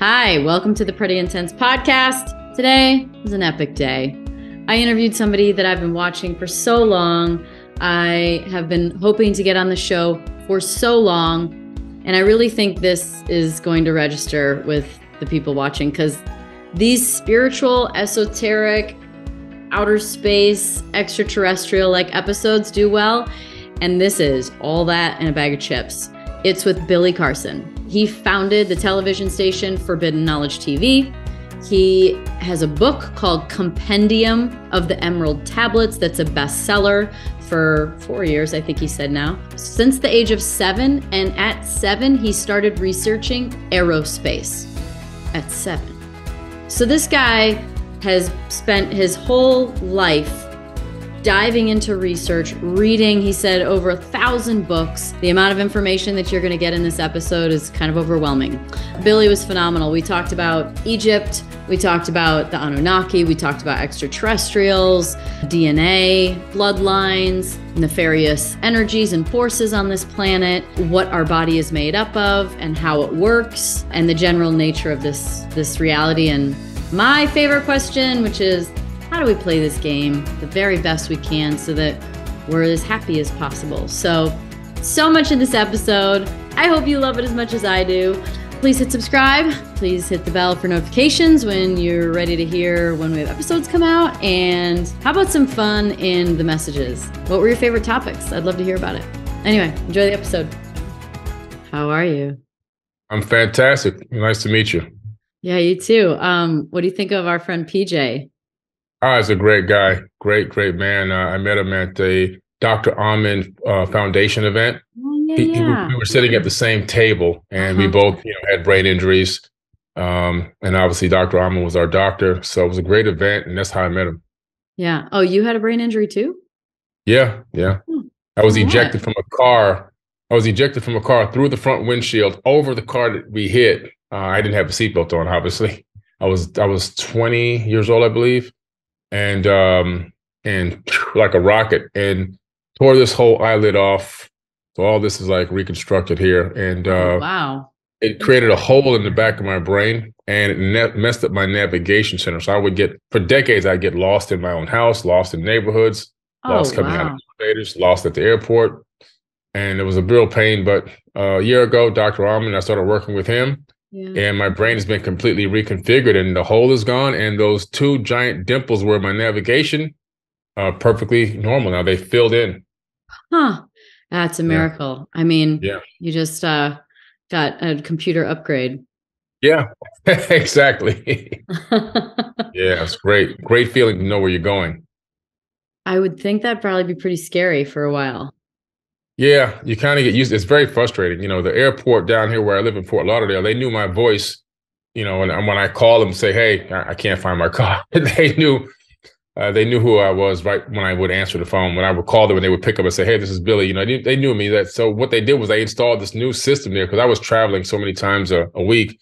Hi, welcome to the Pretty Intense podcast. Today is an epic day. I interviewed somebody that I've been watching for so long. I have been hoping to get on the show for so long, and I really think this is going to register with the people watching because these spiritual, esoteric, outer space, extraterrestrial like episodes do well, and this is all that and a bag of chips. It's with Billy Carson. He founded the television station Forbidden Knowledge TV. He has a book called Compendium of the Emerald Tablets that's a bestseller for 4 years, I think he said now. Since the age of 7, and at 7, he started researching aerospace at 7. So this guy has spent his whole life diving into research, reading, he said, over 1,000 books. The amount of information that you're going to get in this episode is kind of overwhelming. Billy was phenomenal. We talked about Egypt. We talked about the Anunnaki. We talked about extraterrestrials, DNA, bloodlines, nefarious energies and forces on this planet, what our body is made up of and how it works, and the general nature of this reality. And my favorite question, which is, how do we play this game the very best we can so that we're as happy as possible? So much in this episode. I hope you love it as much as I do. Please hit subscribe. Please hit the bell for notifications when you're ready to hear when we have episodes come out. And how about some fun in the messages? What were your favorite topics? I'd love to hear about it. Anyway, enjoy the episode. How are you? I'm fantastic. Nice to meet you. Yeah, you too. What do you think of our friend PJ? Oh, he's a great guy. Great man. I met him at the Dr. Amen Foundation event. We were sitting at the same table, and we both had brain injuries. And obviously, Dr. Amen was our doctor. So it was a great event, and that's how I met him. Yeah. Oh, you had a brain injury too? Yeah. I was ejected from a car. I was ejected from a car through the front windshield over the car that we hit. I didn't have a seatbelt on, obviously. I was 20 years old, I believe. And like a rocket, and tore this whole eyelid off. So all this is like reconstructed here, and wow, it created a hole in the back of my brain, and it messed up my navigation center. So I would for decades, I'd get lost in my own house, lost in neighborhoods, lost coming out of elevators, lost at the airport, and it was a real pain. But a year ago, Dr. Amen, I started working with him. Yeah. And my brain has been completely reconfigured, and the hole is gone. And those 2 giant dimples were my navigation are perfectly normal now. They filled in. Huh. That's a miracle. Yeah. I mean, you just got a computer upgrade. Yeah, exactly. Yeah, it's great. Great feeling to know where you're going. I would think that'd probably be pretty scary for a while. Yeah, you kind of get used. It's very frustrating. The airport down here where I live in Fort Lauderdale, they knew my voice, and when I call them and say, hey, I can't find my car, they knew who I was right when I would answer the phone. When I would call them and they would pick up and say, hey, this is Billy, they knew me. So what they did was they installed this new system there, because I was traveling so many times a week,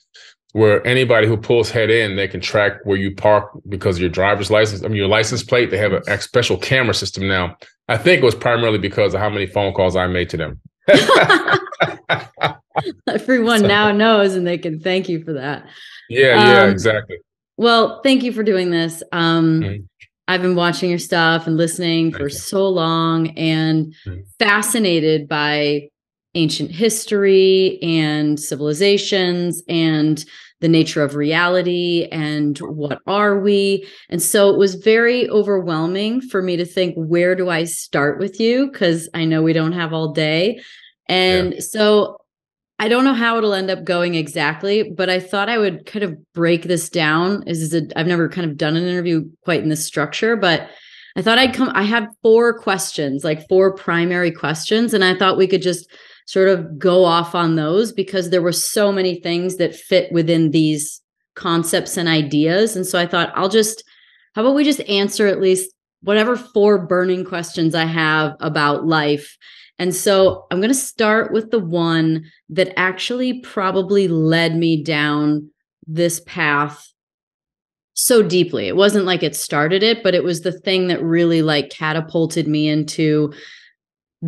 where anybody who pulls head in, they can track where you park because of your driver's license. I mean, your license plate. They have a special camera system now. I think it was primarily because of how many phone calls I made to them. Everyone now knows, and they can thank you for that. Yeah, exactly. Well, thank you for doing this. I've been watching your stuff and listening for so long, and fascinated by ancient history and civilizations and the nature of reality and what are we. And so it was very overwhelming for me to think, where do I start with you? Because I know we don't have all day. And so I don't know how it'll end up going exactly, but I thought I would kind of break this down. I've never kind of done an interview quite in this structure, but I thought I had 4 questions, like 4 primary questions. And I thought we could just sort of go off on those, because there were so many things that fit within these concepts and ideas. And so I thought, how about we just answer at least whatever 4 burning questions I have about life. And so I'm going to start with the one that actually probably led me down this path so deeply. It wasn't like it started it, but it was the thing that really like catapulted me into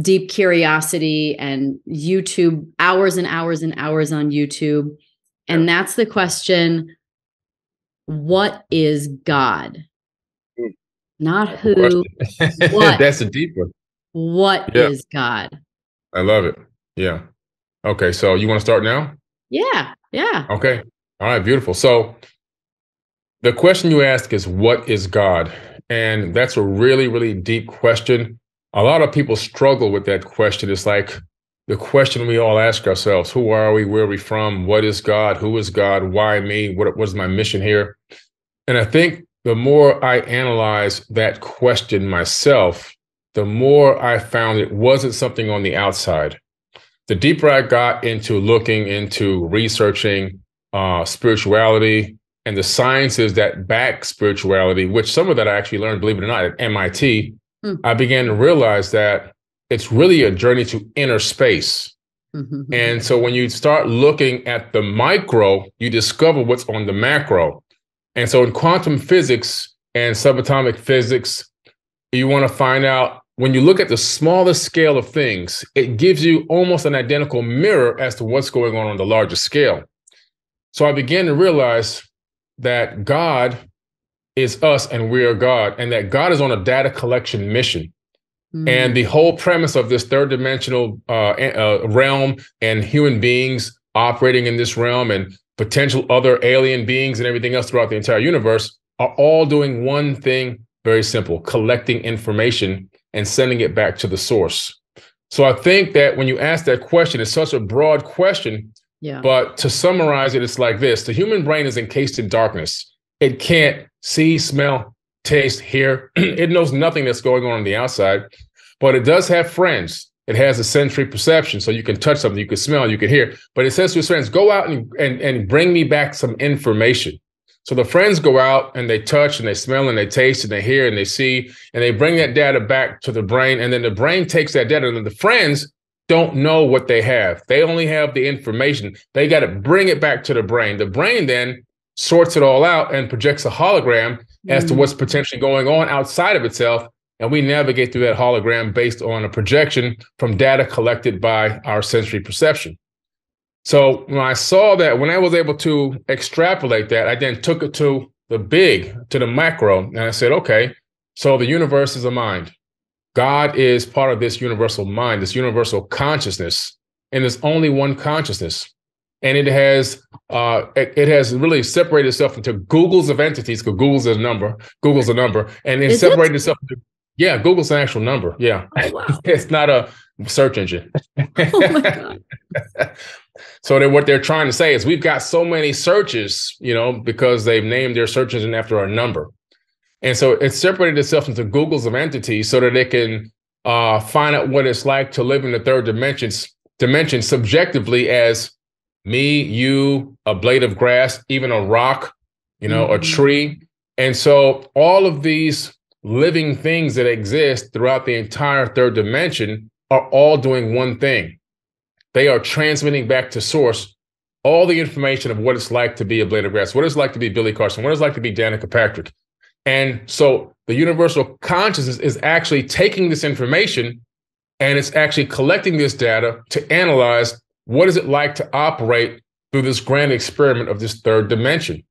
deep curiosity and YouTube, hours and hours and hours on YouTube. And that's the question, what is God? Not who, what. That's a deep one. What is God? I love it. Yeah. Okay, so you want to start now? Yeah. Okay. All right, beautiful. So the question you ask is, what is God? And that's a really, really deep question. A lot of people struggle with that question. It's like the question we all ask ourselves: who are we? Where are we from? What is God? Who is God? Why me? What is my mission here? And I think the more I analyze that question myself, the more I found it wasn't something on the outside. The deeper I got into looking into researching spirituality and the sciences that back spirituality, which some of that I actually learned, believe it or not, at MIT, I began to realize that it's really a journey to inner space. And so when you start looking at the micro, you discover what's on the macro. And so in quantum physics and subatomic physics, you want to find out, when you look at the smallest scale of things, it gives you almost an identical mirror as to what's going on the largest scale. So I began to realize that God is us and we are God, and that God is on a data collection mission. And the whole premise of this third dimensional realm and human beings operating in this realm and potential other alien beings and everything else throughout the entire universe are all doing one thing, very simple: collecting information and sending it back to the source. So I think that when you ask that question, it's such a broad question, but to summarize it, it's like this: the human brain is encased in darkness. It can't see, smell, taste, hear. It knows nothing that's going on the outside, but it does have friends. It has a sensory perception, so you can touch something, you can smell, you can hear. But it says to his friends, go out and bring me back some information. So the friends go out and they touch and they smell and they taste and they hear and they see, and they bring that data back to the brain. And then the brain takes that data, and then the friends don't know what they have. They only have the information. They got to bring it back to the brain. The brain then sorts it all out and projects a hologram as to what's potentially going on outside of itself. And we navigate through that hologram based on a projection from data collected by our sensory perception. So when I saw that, when I was able to extrapolate that, I then took it to the macro, and I said, okay, so the universe is a mind. God is part of this universal mind, this universal consciousness, and there's only one consciousness. And it has really separated itself into Googles of entities, because Google's a number, and it separated itself into, Google's an actual number. Yeah. Oh, wow. It's not a search engine. Oh my God. So what they're trying to say is we've got so many searches, because they've named their search engine after a number. And so it's separated itself into Googles of entities so that it can find out what it's like to live in the third dimension subjectively as me, you, a blade of grass, even a rock, a tree. And so all of these living things that exist throughout the entire third dimension are all doing one thing. They are transmitting back to source all the information of what it's like to be a blade of grass, what it's like to be Billy Carson, what it's like to be Danica Patrick. And so the universal consciousness is actually taking this information and it's actually collecting this data to analyze what is it like to operate through this grand experiment of this third dimension.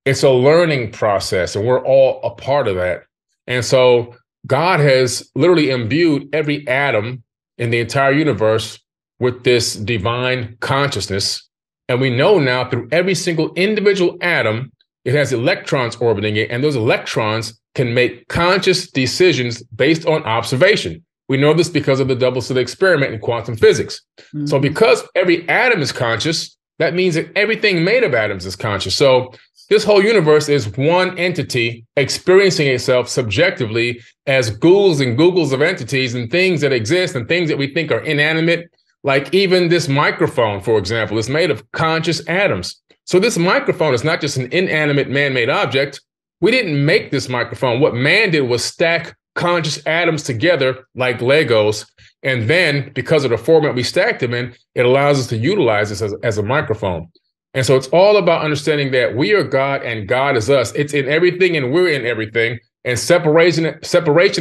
It's a learning process, and we're all a part of that. And so God has literally imbued every atom in the entire universe with this divine consciousness. And we know now through every single individual atom, it has electrons orbiting it, and those electrons can make conscious decisions based on observation. We know this because of the double-slit experiment in quantum physics. So because every atom is conscious, that means that everything made of atoms is conscious. So this whole universe is one entity experiencing itself subjectively as ghouls and googles of entities and things that exist and things that we think are inanimate. Like even this microphone, for example, is made of conscious atoms. So this microphone is not just an inanimate man-made object. We didn't make this microphone. What man did was stack conscious atoms together like Legos. And then because of the format we stacked them in, it allows us to utilize this as a microphone. And so it's all about understanding that we are God and God is us. It's in everything and we're in everything. And separation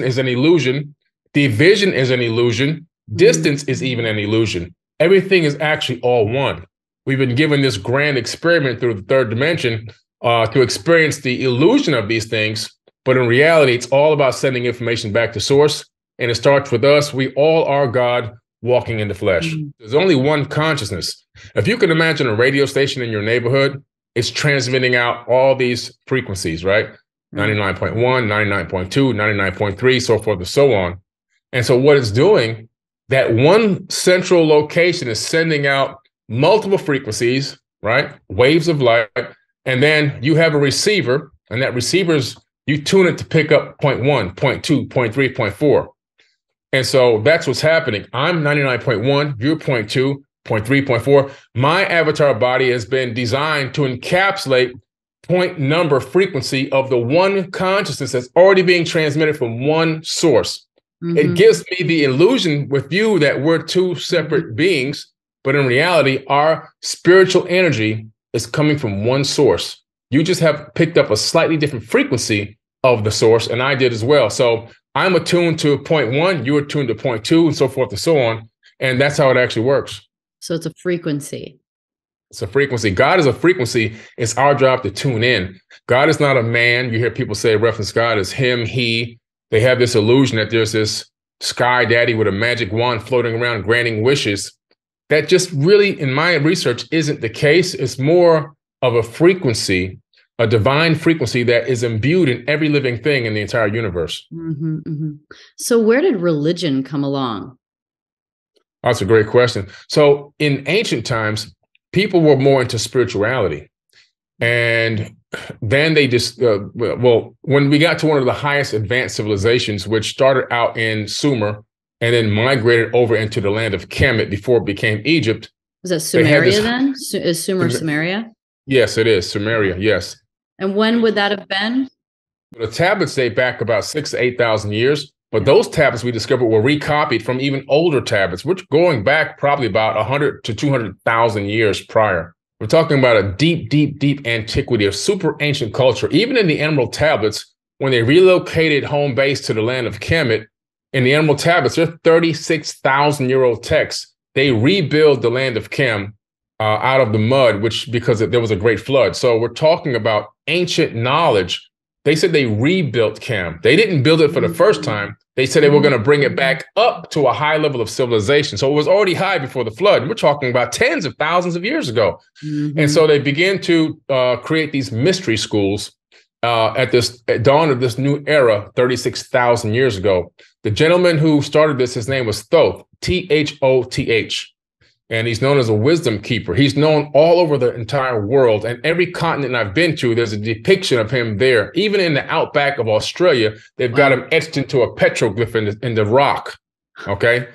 is an illusion. Division is an illusion. Distance is even an illusion. Everything is actually all one. we've been given this grand experiment through the third dimension to experience the illusion of these things. But in reality, it's all about sending information back to source. And it starts with us. We all are God walking in the flesh. There's only one consciousness. If you can imagine a radio station in your neighborhood, it's transmitting out all these frequencies, right? 99.1, 99.2, 99.3, so forth and so on. And so what it's doing, that one central location is sending out multiple frequencies, right? Waves of light. And then you have a receiver, and that receiver's, you tune it to pick up 0.1, 0.2, 0.3, 0.4. And so that's what's happening. I'm 99.1, you're 0.2, 0.3, 0.4. My avatar body has been designed to encapsulate point number frequency of the one consciousness that's already being transmitted from one source. It gives me the illusion with you that we're two separate beings, but in reality, our spiritual energy is coming from one source. You just have picked up a slightly different frequency of the source, and I did as well. So I'm attuned to 0.1, you're attuned to 0.2, and so forth and so on. And that's how it actually works. So it's a frequency. It's a frequency. God is a frequency. It's our job to tune in. God is not a man. You hear people say reference God as him, he. They have this illusion that there's this sky daddy with a magic wand floating around granting wishes. That just really, in my research, isn't the case. It's more of a frequency, a divine frequency that is imbued in every living thing in the entire universe. So where did religion come along? That's a great question. So in ancient times, people were more into spirituality. And then they just, when we got to one of the highest advanced civilizations, which started out in Sumer and then migrated over into the land of Kemet before it became Egypt. Was that Sumeria then? Is Sumer Sumeria? Yes, it is. Sumeria, yes. And when would that have been? The tablets date back about 6,000 to 8,000 years. But those tablets we discovered were recopied from even older tablets, which going back probably about 100 to 200,000 years prior. We're talking about a deep, deep, deep antiquity of super ancient culture. Even in the Emerald tablets, when they relocated home base to the land of Kemet, in the Emerald tablets, they're 36,000-year-old texts. They rebuild the land of Kem out of the mud, because there was a great flood. So we're talking about ancient knowledge. They said they rebuilt Kem. They didn't build it for the first time. They said they were going to bring it back up to a high level of civilization. So it was already high before the flood. We're talking about tens of thousands of years ago. And so they began to create these mystery schools at dawn of this new era, 36,000 years ago. The gentleman who started this, his name was Thoth, Thoth. And he's known as a wisdom keeper. He's known all over the entire world. And every continent I've been to, there's a depiction of him there. Even in the outback of Australia, they've got him etched into a petroglyph in the rock. Okay.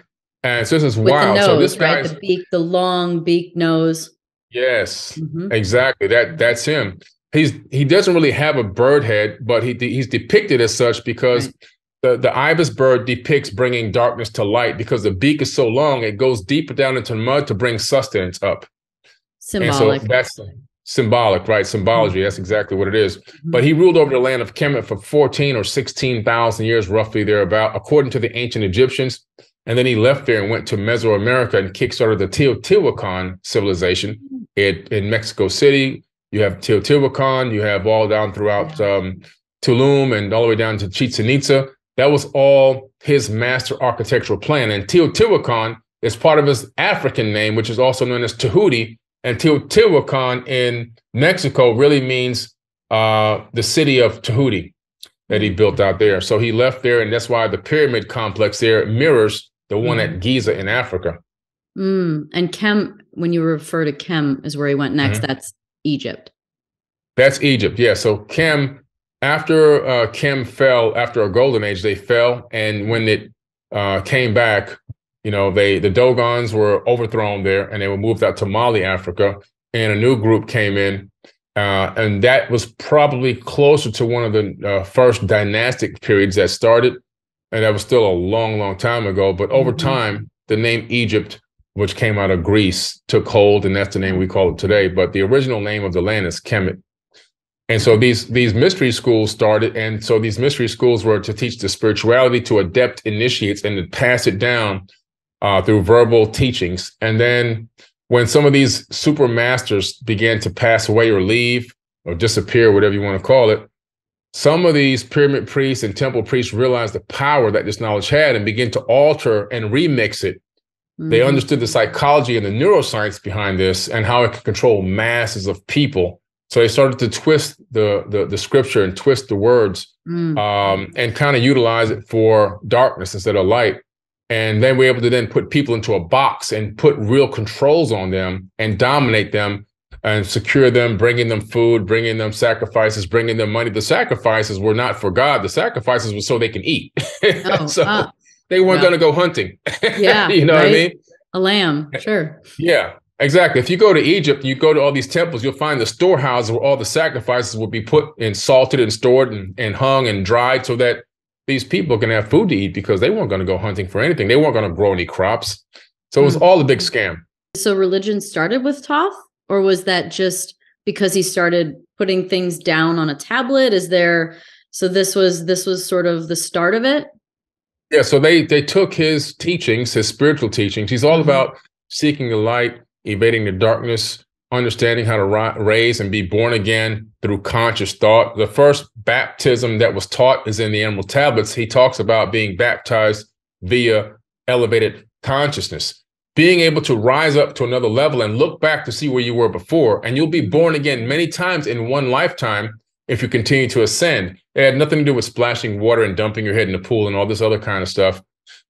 And so this is wild. Nose, so this right? guy's The beak, the long beak nose. Yes, exactly. That's him. He doesn't really have a bird head, but he's depicted as such because the ibis bird depicts bringing darkness to light, because the beak is so long, it goes deeper down into the mud to bring sustenance up. Symbolic. And so that's symbolic, right? Symbology. That's exactly what it is. But he ruled over the land of Kemet for 14 or 16,000 years, roughly thereabout, according to the ancient Egyptians. And then he left there and went to Mesoamerica and kickstarted the Teotihuacan civilization in Mexico City. You have Teotihuacan, you have all down throughout Tulum and all the way down to Chichen Itza. That was all his master architectural plan. And Teotihuacan is part of his African name, which is also known as Tehuti. And Teotihuacan in Mexico really means the city of Tehuti that he built out there. So he left there, and that's why the pyramid complex there mirrors the one at Giza in Africa. And Kem, when you refer to Kem, is where he went next. That's Egypt. That's Egypt, yeah. So Kem, after Kem fell, after a golden age, they fell. And when it came back, the Dogons were overthrown there, and they were moved out to Mali, Africa, and a new group came in. And that was probably closer to one of the first dynastic periods that started. And that was still a long, long time ago. But over time, the name Egypt, which came out of Greece, took hold, and that's the name we call it today. But the original name of the land is Kemet. And so these mystery schools started. And so these mystery schools were to teach the spirituality to adept initiates and to pass it down through verbal teachings. And then when some of these super masters began to pass away or leave or disappear, whatever you want to call it, some of these pyramid priests and temple priests realized the power that this knowledge had and began to alter and remix it. They understood the psychology and the neuroscience behind this and how it could control masses of people. So they started to twist the scripture and twist the words and kind of utilize it for darkness instead of light. And then we're able to then put people into a box and put real controls on them and dominate them and secure them, bringing them food, bringing them sacrifices, bringing them money. The sacrifices were not for God. The sacrifices were so they can eat. They weren't going to go hunting. Yeah. You know what I mean? A lamb. Sure. Yeah, exactly. If you go to Egypt, you go to all these temples, you'll find the storehouses where all the sacrifices will be put and salted and stored and hung and dried so that these people can have food to eat, because they weren't going to go hunting for anything. They weren't going to grow any crops. So it was all a big scam. So religion started with Thoth? Or was that just because he started putting things down on a tablet? So this was sort of the start of it? Yeah, so they took his teachings, his spiritual teachings. He's all about seeking the light, evading the darkness, understanding how to raise and be born again through conscious thought. The first baptism that was taught is in the Emerald Tablets. He talks about being baptized via elevated consciousness, being able to rise up to another level and look back to see where you were before. And you'll be born again many times in one lifetime if you continue to ascend. It had nothing to do with splashing water and dumping your head in the pool and all this other kind of stuff.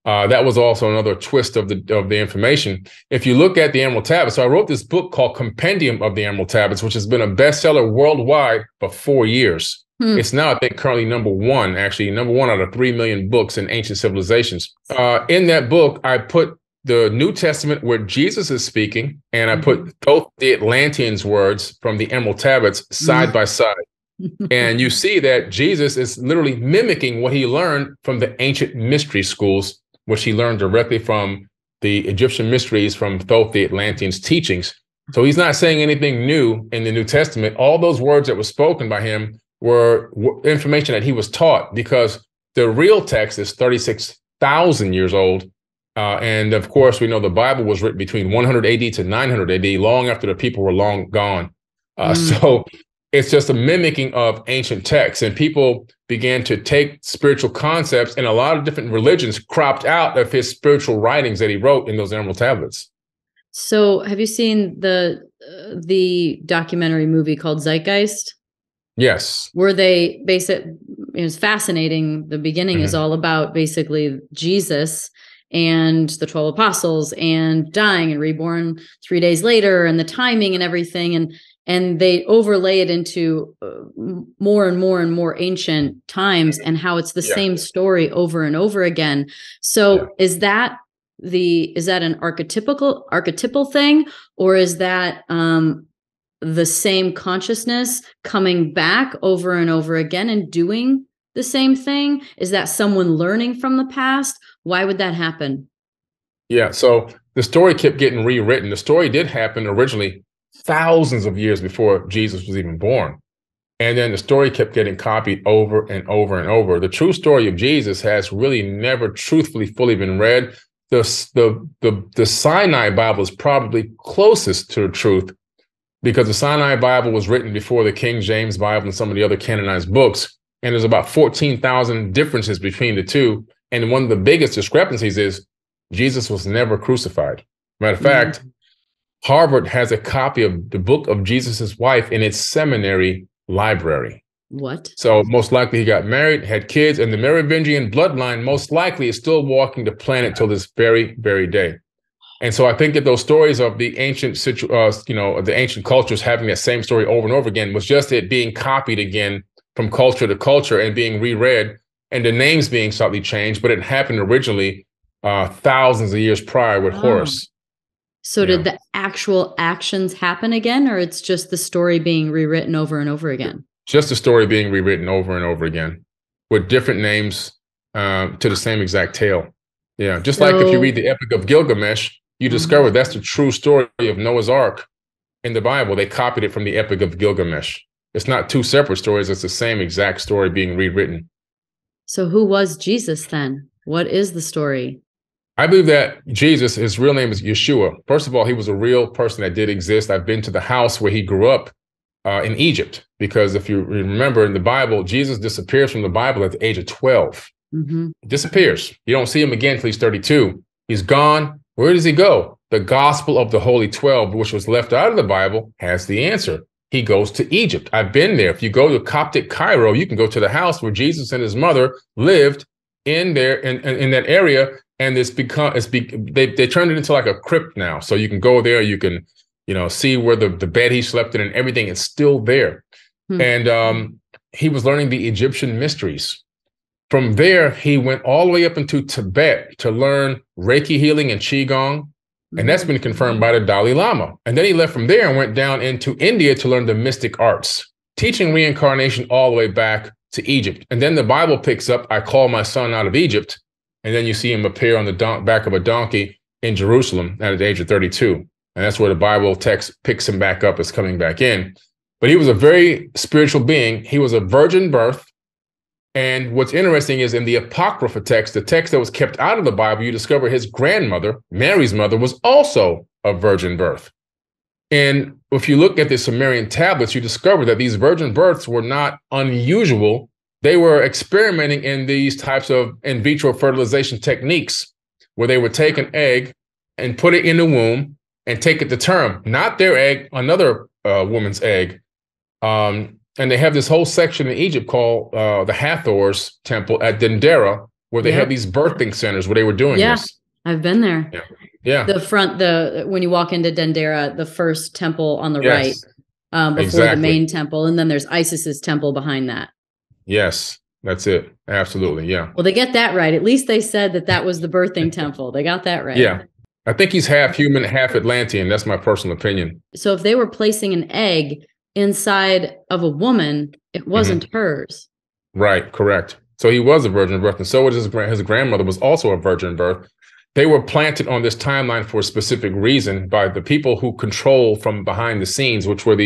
That was also another twist of the information. If you look at the Emerald Tablets, so I wrote this book called Compendium of the Emerald Tablets, which has been a bestseller worldwide for 4 years. It's now, I think, currently number one out of 3 million books in ancient civilizations. In that book, I put the New Testament where Jesus is speaking, and I put both the Atlanteans' words from the Emerald Tablets side by side. And you see that Jesus is literally mimicking what he learned from the ancient mystery schools, which he learned directly from the Egyptian mysteries from Thoth the Atlanteans' teachings. So he's not saying anything new in the New Testament. All those words that were spoken by him were information that he was taught, because the real text is 36,000 years old. And of course, we know the Bible was written between 100 AD to 900 AD, long after the people were long gone. So it's just a mimicking of ancient texts, and people began to take spiritual concepts, and a lot of different religions cropped out of his spiritual writings that he wrote in those Emerald Tablets. So have you seen the documentary movie called Zeitgeist? Yes. Where they it was fascinating. The beginning is all about basically Jesus and the 12 apostles and dying and reborn 3 days later, and the timing and everything. And they overlay it into more and more and more ancient times, and how it's the same story over and over again. So is that an archetypal thing, or is that the same consciousness coming back over and over again and doing the same thing? Is that someone learning from the past? Why would that happen? Yeah, so the story kept getting rewritten. The story did happen originally thousands of years before Jesus was even born. And then the story kept getting copied over and over and over. The true story of Jesus has really never truthfully fully been read. The Sinai Bible is probably closest to the truth, because the Sinai Bible was written before the King James Bible and some of the other canonized books. And there's about 14,000 differences between the two. And one of the biggest discrepancies is Jesus was never crucified. Matter of fact, Harvard has a copy of the book of Jesus's wife in its seminary library. What? So most likely he got married, had kids, and the Merovingian bloodline most likely is still walking the planet till this very, very day. And so I think that those stories of the ancient, the ancient cultures having that same story over and over again was just it being copied again from culture to culture and being reread, and the names being slightly changed, but it happened originally thousands of years prior with Horus. So did the actual actions happen again, or it's just the story being rewritten over and over again? Just the story being rewritten over and over again with different names to the same exact tale. Yeah, just like if you read the Epic of Gilgamesh, you discover that's the true story of Noah's Ark in the Bible. They copied it from the Epic of Gilgamesh. It's not two separate stories. It's the same exact story being rewritten. So who was Jesus then? What is the story? I believe that Jesus, his real name is Yeshua. First of all, he was a real person that did exist. I've been to the house where he grew up in Egypt, because if you remember in the Bible, Jesus disappears from the Bible at the age of 12. Mm-hmm. Disappears. You don't see him again until he's 32. He's gone. Where does he go? The Gospel of the Holy 12, which was left out of the Bible, has the answer. He goes to Egypt. I've been there. If you go to Coptic Cairo, you can go to the house where Jesus and his mother lived in there in that area. And they turned it into like a crypt now. So you can go there, you can, see where the bed he slept in and everything is still there. And he was learning the Egyptian mysteries. From there, he went all the way up into Tibet to learn Reiki healing and Qigong. And that's been confirmed by the Dalai Lama. And then he left from there and went down into India to learn the mystic arts, teaching reincarnation all the way back to Egypt. And then the Bible picks up, I call my son out of Egypt. And then you see him appear on the back of a donkey in Jerusalem at the age of 32. And that's where the Bible text picks him back up as coming back in. But he was a very spiritual being. He was a virgin birth. And what's interesting is in the Apocrypha text, the text that was kept out of the Bible, you discover his grandmother, Mary's mother, was also a virgin birth. And if you look at the Sumerian tablets, you discover that these virgin births were not unusual. They were experimenting in these types of in vitro fertilization techniques where they would take an egg and put it in the womb and take it to term, not their egg, another woman's egg. And they have this whole section in Egypt called the Hathor's temple at Dendera, where they had these birthing centers where they were doing this. I've been there. Yeah. When you walk into Dendera, the first temple on the right, before the main temple. And then there's Isis's temple behind that. Yes, that's it. Absolutely. Yeah. Well, they get that right. At least they said that was the birthing temple. They got that right. Yeah. I think he's half human, half Atlantean. That's my personal opinion. So if they were placing an egg inside of a woman, it wasn't hers. Right. Correct. So he was a virgin birth. And so was his grandmother was also a virgin birth. They were planted on this timeline for a specific reason by the people who control from behind the scenes, which were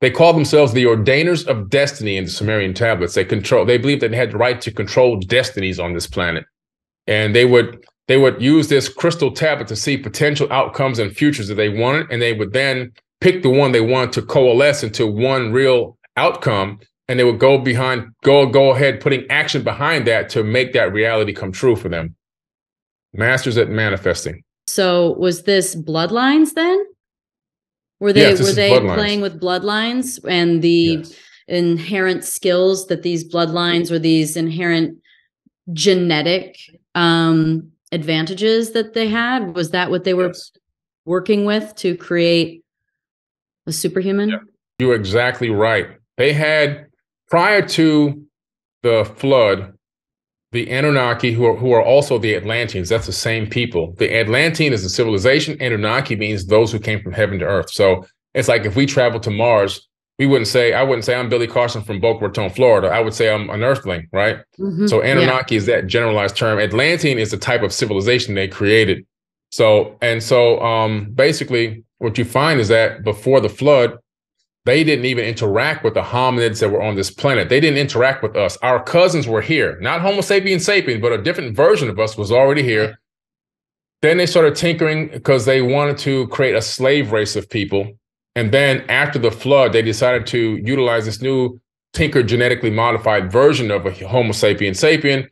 they called themselves the ordainers of destiny in the Sumerian tablets. They believed that they had the right to control destinies on this planet. And they would use this crystal tablet to see potential outcomes and futures that they wanted. And they would then pick the one they wanted to coalesce into one real outcome. And they would go ahead, putting action behind that to make that reality come true for them. Masters at manifesting. So was this bloodlines then? Were they playing with bloodlines and the inherent skills that these bloodlines or these inherent genetic advantages that they had? Was that what they were working with to create a superhuman? Yeah. You're exactly right. They had, prior to the flood, the Anunnaki, who are also the Atlanteans, that's the same people. The Atlantean is a civilization. Anunnaki means those who came from heaven to earth. So it's like if we travel to Mars, I wouldn't say I'm Billy Carson from Boca Raton, Florida. I would say I'm an earthling, right? So Anunnaki is that generalized term. Atlantean is the type of civilization they created. So basically what you find is that before the flood, they didn't even interact with the hominids that were on this planet. They didn't interact with us. Our cousins were here, not Homo sapiens sapiens, but a different version of us was already here. Then they started tinkering because they wanted to create a slave race of people. And then after the flood, they decided to utilize this new tinkered genetically modified version of a Homo sapiens sapien.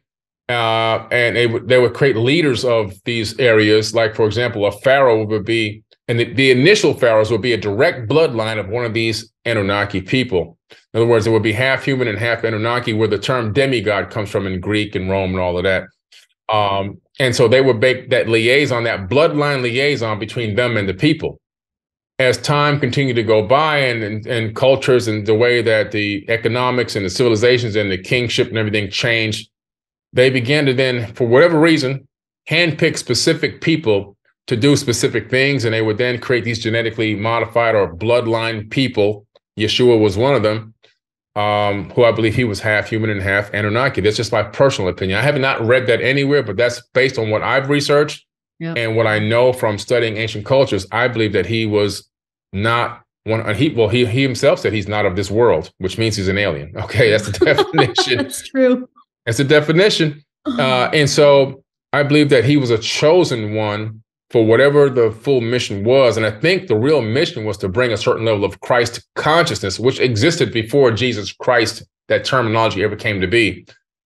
And they would create leaders of these areas. Like, for example, a pharaoh would be, and the initial pharaohs would be a direct bloodline of one of these Anunnaki people. In other words, it would be half human and half Anunnaki, where the term demigod comes from in Greek and Rome and all of that. And so they would make that liaison, that bloodline liaison between them and the people. As time continued to go by and cultures and the way that the economics and the civilizations and the kingship and everything changed, they began to then, for whatever reason, handpick specific people to do specific things, and they would then create these genetically modified or bloodline people. Yeshua was one of them, who I believe he was half human and half Anunnaki. That's just my personal opinion. I have not read that anywhere, but that's based on what I've researched and what I know from studying ancient cultures. I believe that he was not one. He himself said he's not of this world, which means he's an alien. Okay, that's the definition. That's true. That's the definition. And so I believe that he was a chosen one for whatever the full mission was. And I think the real mission was to bring a certain level of Christ consciousness, which existed before Jesus Christ, that terminology ever came to be.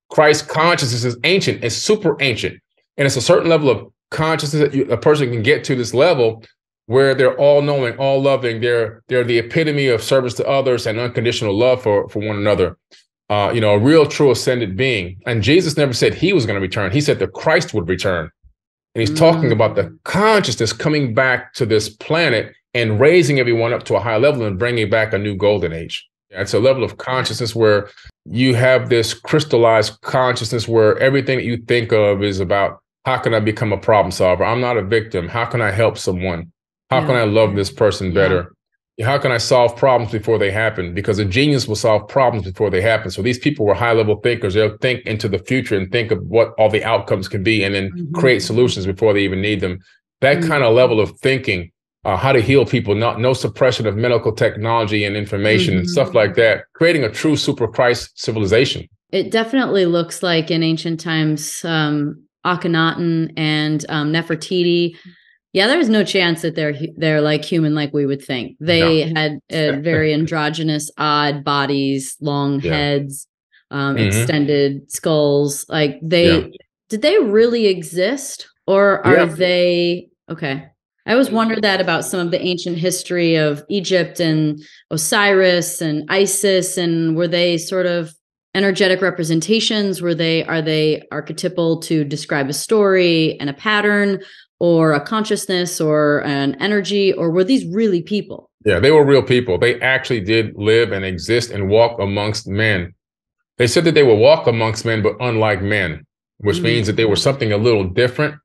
Christ consciousness is ancient. It's super ancient. And it's a certain level of consciousness that a person can get to this level where they're all knowing, all loving. They're the epitome of service to others and unconditional love for one another. A real true ascended being. And Jesus never said he was going to return. He said that Christ would return. And he's talking about the consciousness coming back to this planet and raising everyone up to a high level and bringing back a new golden age. It's a level of consciousness where you have this crystallized consciousness where everything that you think of is about, how can I become a problem solver? I'm not a victim. How can I help someone? How can I love this person better? How can I solve problems before they happen? Because a genius will solve problems before they happen. So these people were high-level thinkers. They'll think into the future and think of what all the outcomes can be and then create solutions before they even need them. That kind of level of thinking, how to heal people, no suppression of medical technology and information and stuff like that, creating a true super Christ civilization. It definitely looks like in ancient times, Akhenaten and Nefertiti. Yeah, there's no chance that they're like human like we would think. They had very androgynous, odd bodies, long heads, extended skulls. Like did they really exist, or are they okay? I always wondered that about some of the ancient history of Egypt and Osiris and Isis, and were they sort of energetic representations? Are they archetypal to describe a story and a pattern, or a consciousness or an energy, or were these really people? Yeah, they were real people. They actually did live and exist and walk amongst men. They said that they would walk amongst men, but unlike men, which means that they were something a little different.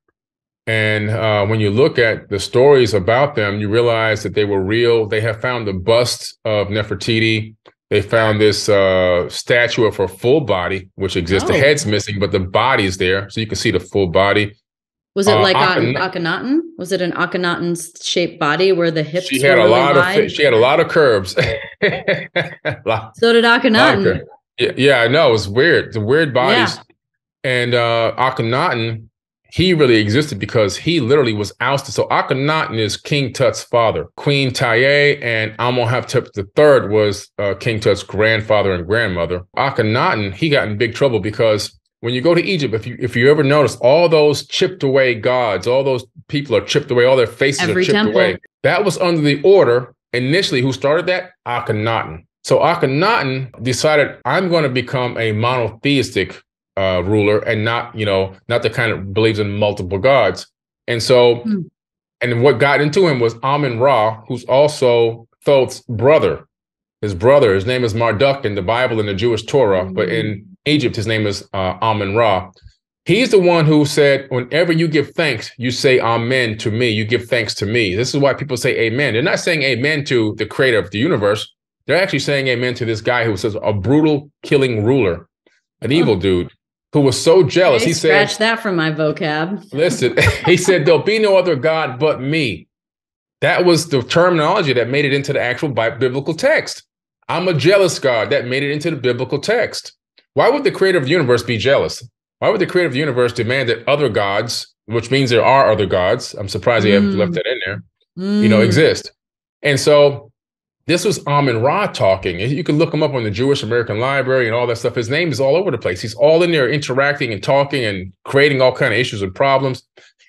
And when you look at the stories about them, you realize that they were real. They have found the bust of Nefertiti. They found this statue of her full body, which exists. The head's missing, but the body's there. So you can see the full body. Was it like on Akhenaten? Was it an Akhenaten-shaped body where the hips were really wide? She had a lot of curves. So did Akhenaten. Yeah, I know. It's weird. The weird bodies. Yeah. And Akhenaten, he really existed because he literally was ousted. So Akhenaten is King Tut's father. Queen Taye and Amenhotep III was King Tut's grandfather and grandmother. Akhenaten, he got in big trouble because when you go to Egypt, if you ever notice, all those chipped away gods, all those people are chipped away, all their faces are chipped away. That was under the order, initially, who started that? Akhenaten. So Akhenaten decided, I'm going to become a monotheistic ruler and not the kind that believes in multiple gods. And so, and what got into him was Amun-Ra, who's also Thoth's brother. His name is Marduk in the Bible and the Jewish Torah, but in Egypt, his name is Amun-Ra. He's the one who said, whenever you give thanks, you say amen to me. You give thanks to me. This is why people say amen. They're not saying amen to the creator of the universe. They're actually saying amen to this guy who says a brutal killing ruler, an evil dude who was so jealous. He said, scratch that from my vocab. Listen, he said, there'll be no other God but me. That was the terminology that made it into the actual biblical text. I'm a jealous God. That made it into the biblical text. Why would the creator of the universe be jealous? Why would the creator of the universe demand that other gods, which means there are other gods, I'm surprised they haven't left that in there, exist. And so this was Amun-Ra talking. You can look him up on the Jewish American Library and all that stuff. His name is all over the place. He's all in there interacting and talking and creating all kinds of issues and problems.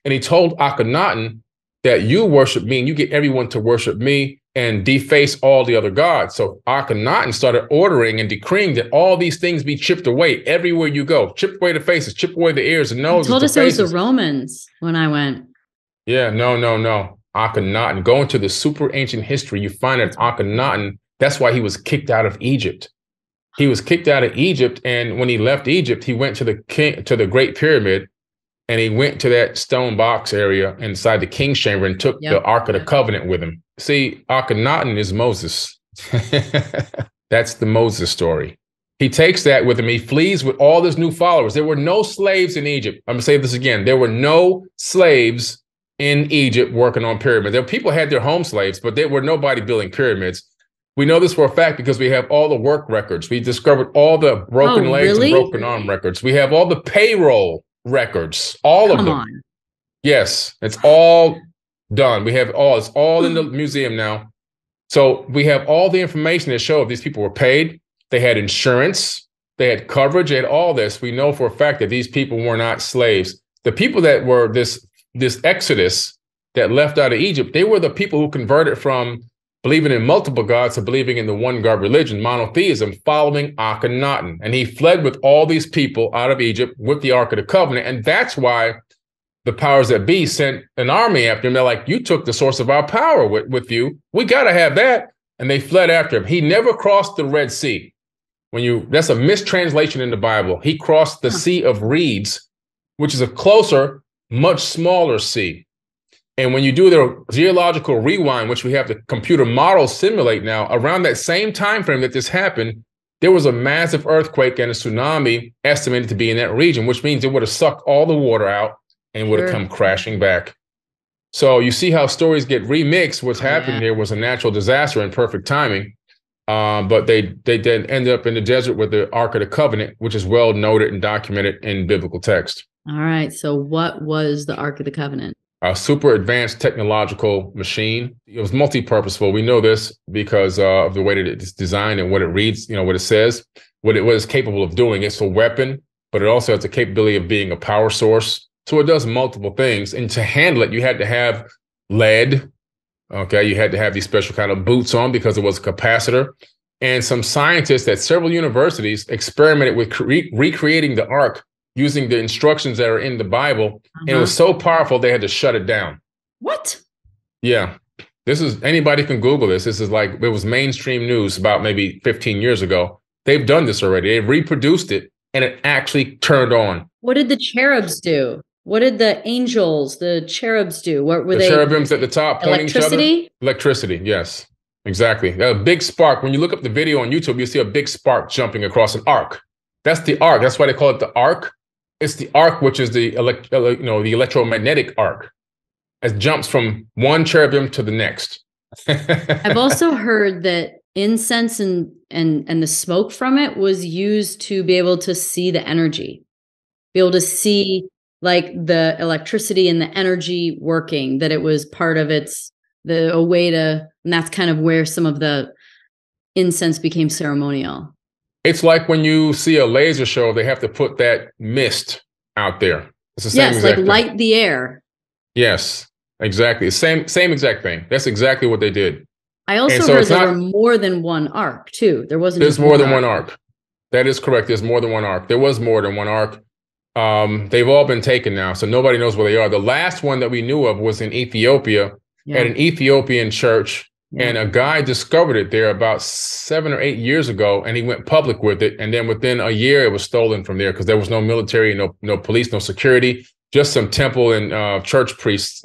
And he told Akhenaten that you worship me and you get everyone to worship me and deface all the other gods. So Akhenaten started ordering and decreeing that all these things be chipped away everywhere you go. Chip away the faces, chip away the ears and noses. He told us it was the Romans when I went. Yeah, no. Akhenaten. Go into the super ancient history, you find that Akhenaten, that's why he was kicked out of Egypt. He was kicked out of Egypt, and when he left Egypt, he went to the Great Pyramid, and he went to that stone box area inside the king's chamber and took the Ark of the Covenant with him. See, Akhenaten is Moses. That's the Moses story. He takes that with him. He flees with all his new followers. There were no slaves in Egypt. I'm going to say this again. There were no slaves in Egypt working on pyramids. People had their home slaves, but there were nobody building pyramids. We know this for a fact because we have all the work records. We discovered all the broken legs and broken arm records. We have all the payroll records, all of Come them. on. Yes, it's all done. It's all in the museum now. So we have all the information that show if these people were paid, they had insurance, they had coverage, they had all this. We know for a fact that these people were not slaves. The people that were this exodus that left out of Egypt, they were the people who converted from believing in multiple gods to believing in the one God religion, monotheism, following Akhenaten. And he fled with all these people out of Egypt with the Ark of the Covenant. And that's why the powers that be sent an army after him. They're like, you took the source of our power with you. We got to have that. And they fled after him. He never crossed the Red Sea. That's a mistranslation in the Bible. He crossed the Sea of Reeds, which is a closer, much smaller sea. And when you do the geological rewind, which we have the computer models simulate now, around that same time frame that this happened, there was a massive earthquake and a tsunami estimated to be in that region, which means it would have sucked all the water out and would have come crashing back. So you see how stories get remixed. What's happened here was a natural disaster and perfect timing. But they then ended up in the desert with the Ark of the Covenant, which is well noted and documented in biblical text. All right. So what was the Ark of the Covenant? A super advanced technological machine. It was multi-purposeful. We know this because of the way that it's designed and what it reads, what it says, what it's capable of doing. It's a weapon, but it also has the capability of being a power source. So it does multiple things. And to handle it, you had to have lead. Okay, you had to have these special kind of boots on because it was a capacitor. And some scientists at several universities experimented with recreating the Ark using the instructions that are in the Bible. And it was so powerful, they had to shut it down. What? Yeah. Anybody can Google this. This is like, it was mainstream news about maybe 15 years ago. They've done this already. They've reproduced it and it actually turned on. What did the cherubs do? What did the angels, the cherubs do? What were they? Cherubims at the top pointing each other? Electricity? Electricity, yes. Exactly. A big spark. When you look up the video on YouTube, you see a big spark jumping across an arc. That's the arc. That's why they call it the arc. It's the arc, which is the the electromagnetic arc. It jumps from one cherubim to the next. I've also heard that incense and the smoke from it was used to be able to see the energy, be able to see like the electricity and the energy working, that it was part of a way to, and that's kind of where some of the incense became ceremonial. It's like when you see a laser show, they have to put that mist out there. It's the same exact thing. Light the air. Yes, exactly. Same exact thing. That's exactly what they did. I also heard there were more than one ark too. There's more than one ark. That is correct. There's more than one ark. There was more than one ark. They've all been taken now, so nobody knows where they are. The last one that we knew of was in Ethiopia at an Ethiopian church. And a guy discovered it there about 7 or 8 years ago, and he went public with it. And then within a year, it was stolen from there because there was no military, no police, no security, just some temple and church priests,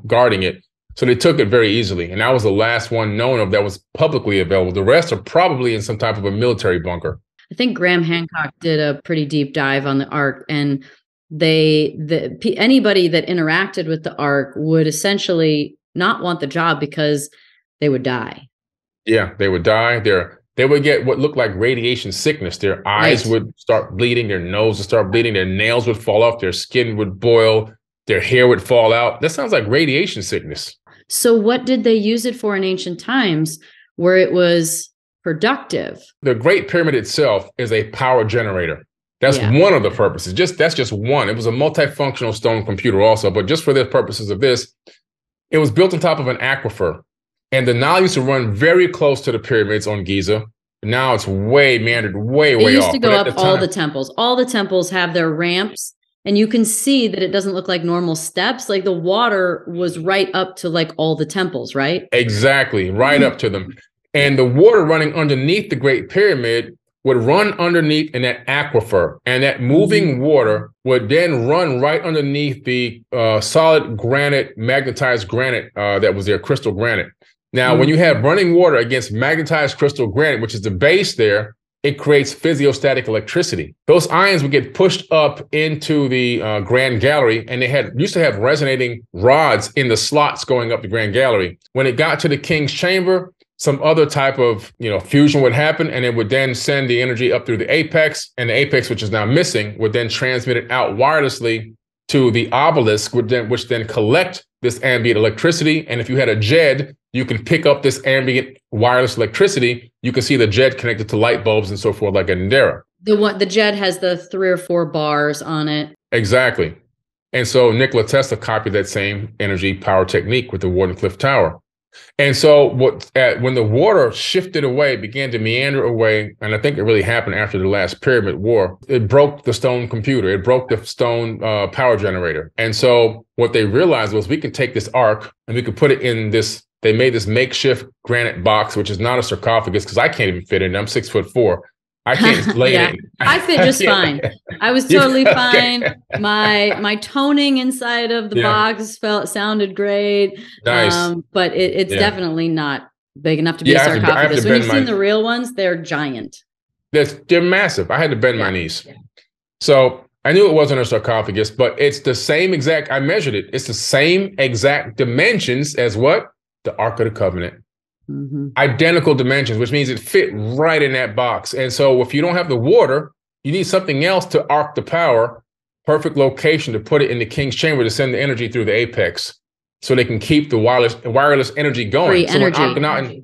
guarding it. So they took it very easily. And that was the last one known of that was publicly available. The rest are probably in some type of a military bunker. I think Graham Hancock did a pretty deep dive on the Ark, and anybody that interacted with the Ark would essentially not want the job because they would die. Yeah, they would die. They would get what looked like radiation sickness. Their eyes would start bleeding, their nose would start bleeding, their nails would fall off, their skin would boil, their hair would fall out. That sounds like radiation sickness. So what did they use it for in ancient times where it was productive? The Great Pyramid itself is a power generator. That's one of the purposes. That's just one. It was a multifunctional stone computer also, but just for the purposes of this, it was built on top of an aquifer. And the Nile used to run very close to the pyramids on Giza. Now it's way meandered, way off. It used to go up all the temples. All the temples have their ramps, and you can see that it doesn't look like normal steps. Like the water was right up to like all the temples, right? Exactly, right up to them. And the water running underneath the Great Pyramid would run underneath in that aquifer. And that moving water would then run right underneath the solid granite, magnetized granite that was there, crystal granite. Now, when you have running water against magnetized crystal granite, which is the base there, it creates physiostatic electricity. Those ions would get pushed up into the Grand Gallery, and they used to have resonating rods in the slots going up the Grand Gallery. When it got to the king's chamber, some other type of, fusion would happen, and it would then send the energy up through the apex, and the apex, which is now missing, would then transmit it out wirelessly to the obelisk, which then collect this ambient electricity. And if you had a JED, you can pick up this ambient wireless electricity. You can see the JED connected to light bulbs and so forth, like a Nidera. The JED has the 3 or 4 bars on it. Exactly. And so Nikola Tesla copied that same energy power technique with the Wardenclyffe Tower. And so when the water shifted away, began to meander away, and I think it really happened after the last Pyramid War, it broke the stone computer. It broke the stone power generator. And so what they realized was we could take this ark and we could put it in this. They made this makeshift granite box, which is not a sarcophagus because I can't even fit in it. I'm 6'4". I can't lay yeah. in. I fit just fine. I was totally fine. My toning inside of the box sounded great. Nice. But it's definitely not big enough to be a sarcophagus. When you've seen the real ones, they're giant. They're massive. I had to bend my knees. Yeah. So I knew it wasn't a sarcophagus, but it's the same exact, I measured it. It's the same exact dimensions as what? The Ark of the Covenant. Mm-hmm. Identical dimensions, which means it fit right in that box. And so if you don't have the water, you need something else to arc the power. Perfect location to put it in the king's chamber to send the energy through the apex so they can keep the wireless energy going. Free so energy.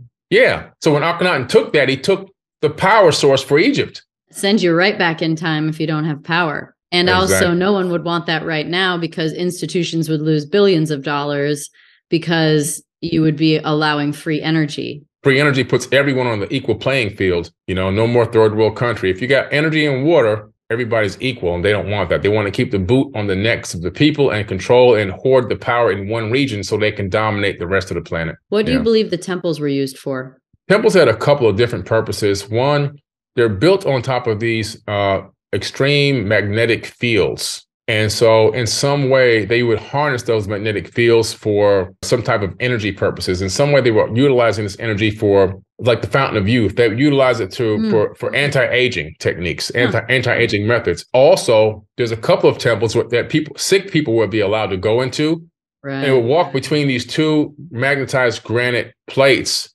So when Akhenaten took that, he took the power source for Egypt. Send you right back in time if you don't have power. And also no one would want that right now because institutions would lose billions of dollars because you would be allowing free energy. Free energy puts everyone on the equal playing field. No more third world country. If you got energy and water, everybody's equal, and they don't want that. They want to keep the boot on the necks of the people and control and hoard the power in one region so they can dominate the rest of the planet. What do you believe the temples were used for? Temples had a couple of different purposes. One, they're built on top of these extreme magnetic fields. And so in some way, they would harness those magnetic fields for some type of energy purposes. In some way, they were utilizing this energy for, like the Fountain of Youth. They would utilize it for anti-aging techniques, anti-aging methods. Also, there's a couple of temples that sick people would be allowed to go into. Right. And it would walk between these 2 magnetized granite plates,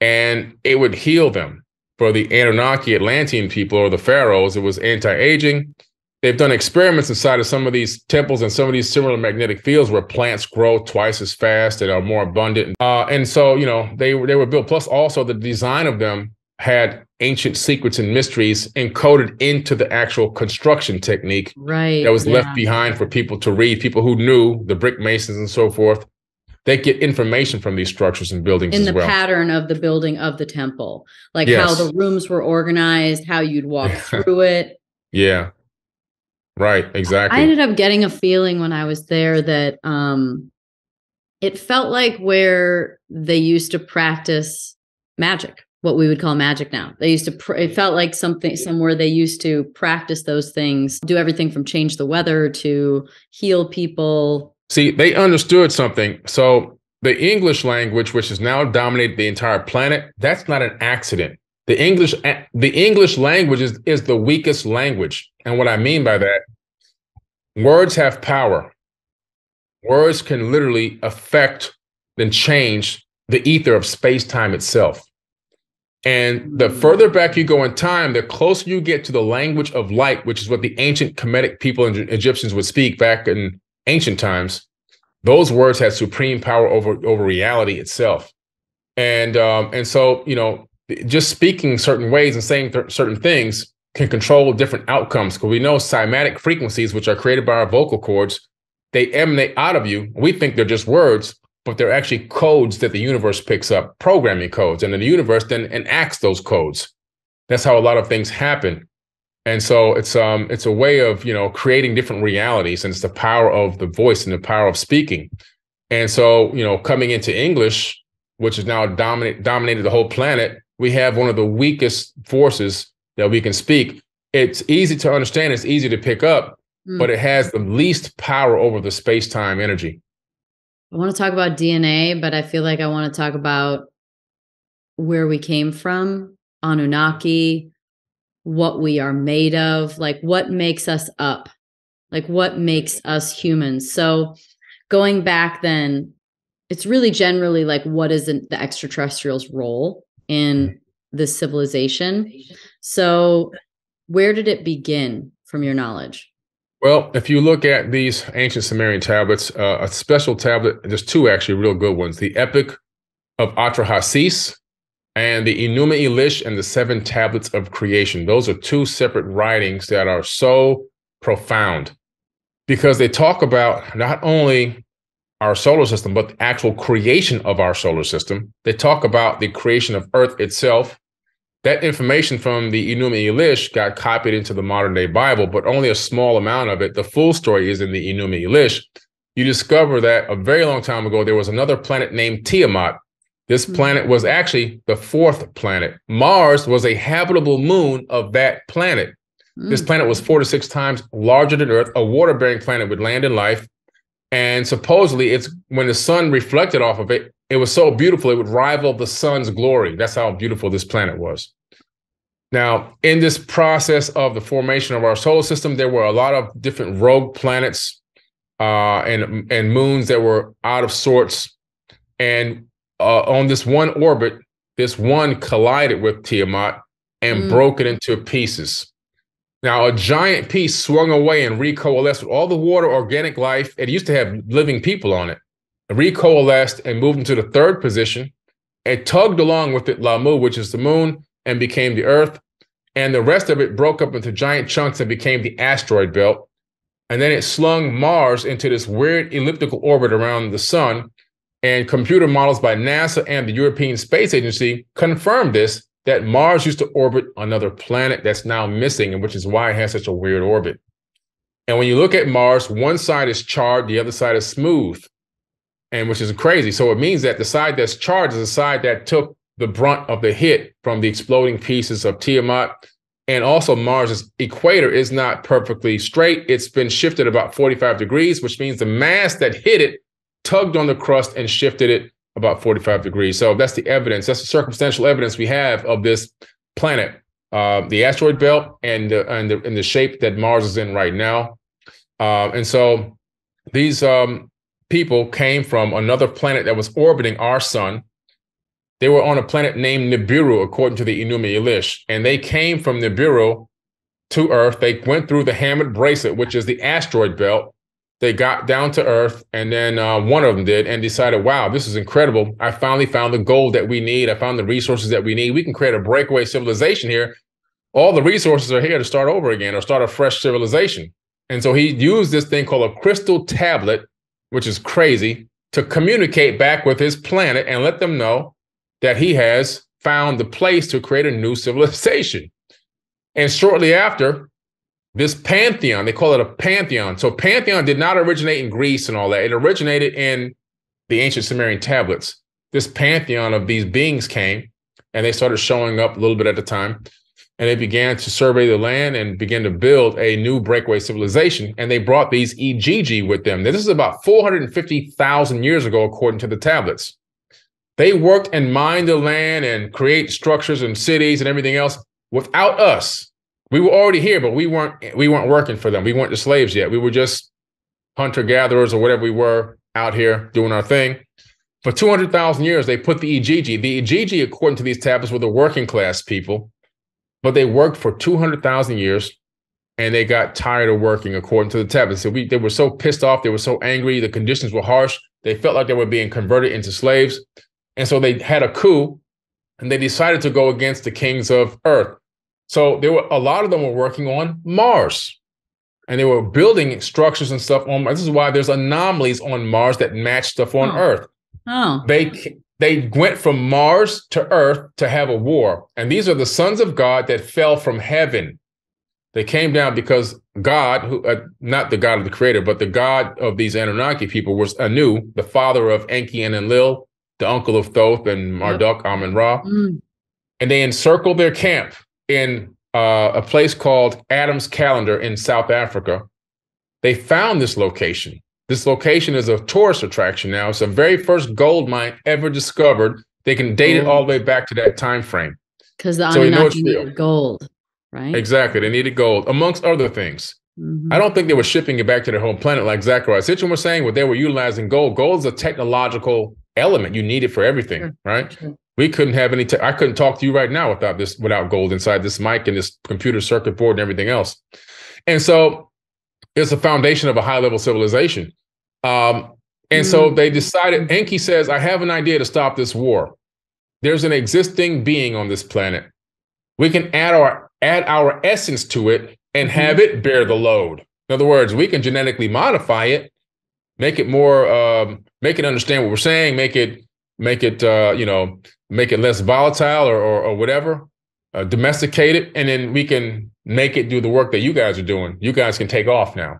and it would heal them. For the Anunnaki Atlantean people or the pharaohs, it was anti-aging. They've done experiments inside of some of these temples and some of these similar magnetic fields where plants grow twice as fast and are more abundant. And so, they were built. Plus, also the design of them had ancient secrets and mysteries encoded into the actual construction technique that was left behind for people to read. People who knew, the brick masons and so forth, they get information from these structures and buildings in the pattern of the building of the temple, like how the rooms were organized, how you'd walk through it. Yeah. Right, exactly. I ended up getting a feeling when I was there that it felt like where they used to practice magic, what we would call magic now. They used to, it felt like somewhere they used to practice those things, do everything from change the weather to heal people. See, they understood something. So the English language, which has now dominated the entire planet, that's not an accident. The English language is the weakest language. And what I mean by that, words have power. Words can literally affect and change the ether of space-time itself. And the further back you go in time, the closer you get to the language of light, which is what the ancient Kemetic people and Egyptians would speak back in ancient times. Those words had supreme power over reality itself. And so, just speaking certain ways and saying certain things can control different outcomes. Because we know cymatic frequencies, which are created by our vocal cords, they emanate out of you. We think they're just words, but they're actually codes that the universe picks up, programming codes. And then the universe then enacts those codes. That's how a lot of things happen. And so it's a way of, creating different realities. And it's the power of the voice and the power of speaking. And so, coming into English, which is now dominated the whole planet, we have one of the weakest forces that we can speak. It's easy to understand, it's easy to pick up, but it has the least power over the space-time energy. I want to talk about DNA, but I feel like I want to talk about where we came from, Anunnaki, what we are made of, like what makes us up, like what makes us humans. So going back then, it's really generally like, what is the extraterrestrials' role in this civilization? So where did it begin from your knowledge? Well, if you look at these ancient Sumerian tablets, a special tablet, there's two actually real good ones, the Epic of Atrahasis and the Enuma Elish and the Seven Tablets of Creation. Those are two separate writings that are so profound because they talk about not only our solar system, but the actual creation of our solar system. They talk about the creation of Earth itself. That information from the Enuma Elish got copied into the modern day Bible, but only a small amount of it. The full story is in the Enuma Elish. You discover that a very long time ago, there was another planet named Tiamat. This planet was actually the fourth planet. Mars was a habitable moon of that planet. This planet was 4 to 6 times larger than Earth, a water-bearing planet with land and life. And supposedly, it's when the sun reflected off of it, it was so beautiful, it would rival the sun's glory. That's how beautiful this planet was. Now, in this process of the formation of our solar system, there were a lot of different rogue planets and moons that were out of sorts. And on this one orbit, this one collided with Tiamat and broke it into pieces. Now, a giant piece swung away and recoalesced with all the water, organic life. It used to have living people on it. It recoalesced and moved into the third position. It tugged along with it Lamu, which is the moon, and became the Earth. And the rest of it broke up into giant chunks and became the asteroid belt. And then it slung Mars into this weird elliptical orbit around the sun. And computer models by NASA and the European Space Agency confirmed this, that Mars used to orbit another planet that's now missing, and which is why it has such a weird orbit. And when you look at Mars, one side is charred, the other side is smooth, and which is crazy. So it means that the side that's charred is the side that took the brunt of the hit from the exploding pieces of Tiamat. And also Mars's equator is not perfectly straight. It's been shifted about 45 degrees, which means the mass that hit it tugged on the crust and shifted it about 45 degrees. So that's the evidence. That's the circumstantial evidence we have of this planet, the asteroid belt and the shape that Mars is in right now. And so these people came from another planet that was orbiting our sun. They were on a planet named Nibiru, according to the Enuma Elish. And they came from Nibiru to Earth. They went through the Hammond Bracelet, which is the asteroid belt. They got down to Earth, and then one of them did and decided, wow, this is incredible. I finally found the gold that we need. I found the resources that we need. We can create a breakaway civilization here. All the resources are here to start over again or start a fresh civilization. And so he used this thing called a crystal tablet, which is crazy, to communicate back with his planet and let them know that he has found the place to create a new civilization. And shortly after, this pantheon, they call it a pantheon. So pantheon did not originate in Greece and all that. It originated in the ancient Sumerian tablets. This pantheon of these beings came, and they started showing up a little bit at a time. And they began to survey the land and begin to build a new breakaway civilization. And they brought these Ijiji with them. Now, this is about 450,000 years ago, according to the tablets. They worked and mined the land and create structures and cities and everything else without us. We were already here, but we weren't working for them. We weren't the slaves yet. We were just hunter-gatherers or whatever we were out here doing our thing. For 200,000 years, they put the Ijiji. The Ijiji, according to these tablets, were the working class people, but they worked for 200,000 years, and they got tired of working, according to the tablets. So they were so pissed off. They were so angry. The conditions were harsh. They felt like they were being converted into slaves. And so they had a coup, and they decided to go against the kings of Earth. So a lot of them were working on Mars, and they were building structures and stuff on Mars. This is why there's anomalies on Mars that match stuff on Earth. They went from Mars to Earth to have a war. And these are the sons of God that fell from heaven. They came down because God, who not the God of the creator, but the God of these Anunnaki people was Anu, the father of Enki and Enlil, the uncle of Thoth and Marduk, Amun Ra. And they encircled their camp in a place called Adam's Calendar in South Africa. They found this location. This location is a tourist attraction now. It's the very first gold mine ever discovered. They can date it all the way back to that time frame. Because the Anunnaki needed gold, right? Exactly. They needed gold, amongst other things. I don't think they were shipping it back to their home planet like Zachariah Sitchin was saying, but they were utilizing gold. Gold is a technological element. You need it for everything, right? Sure. We couldn't have any, I couldn't talk to you right now without gold inside this mic and this computer circuit board and everything else. And so it's a foundation of a high level civilization. And so they decided, Enki says, I have an idea to stop this war. There's an existing being on this planet. We can add our essence to it and have it bear the load. In other words, we can genetically modify it, make it more, make it understand what we're saying, make it less volatile or whatever, domesticate it, and then we can make it do the work that you guys are doing. You guys can take off now.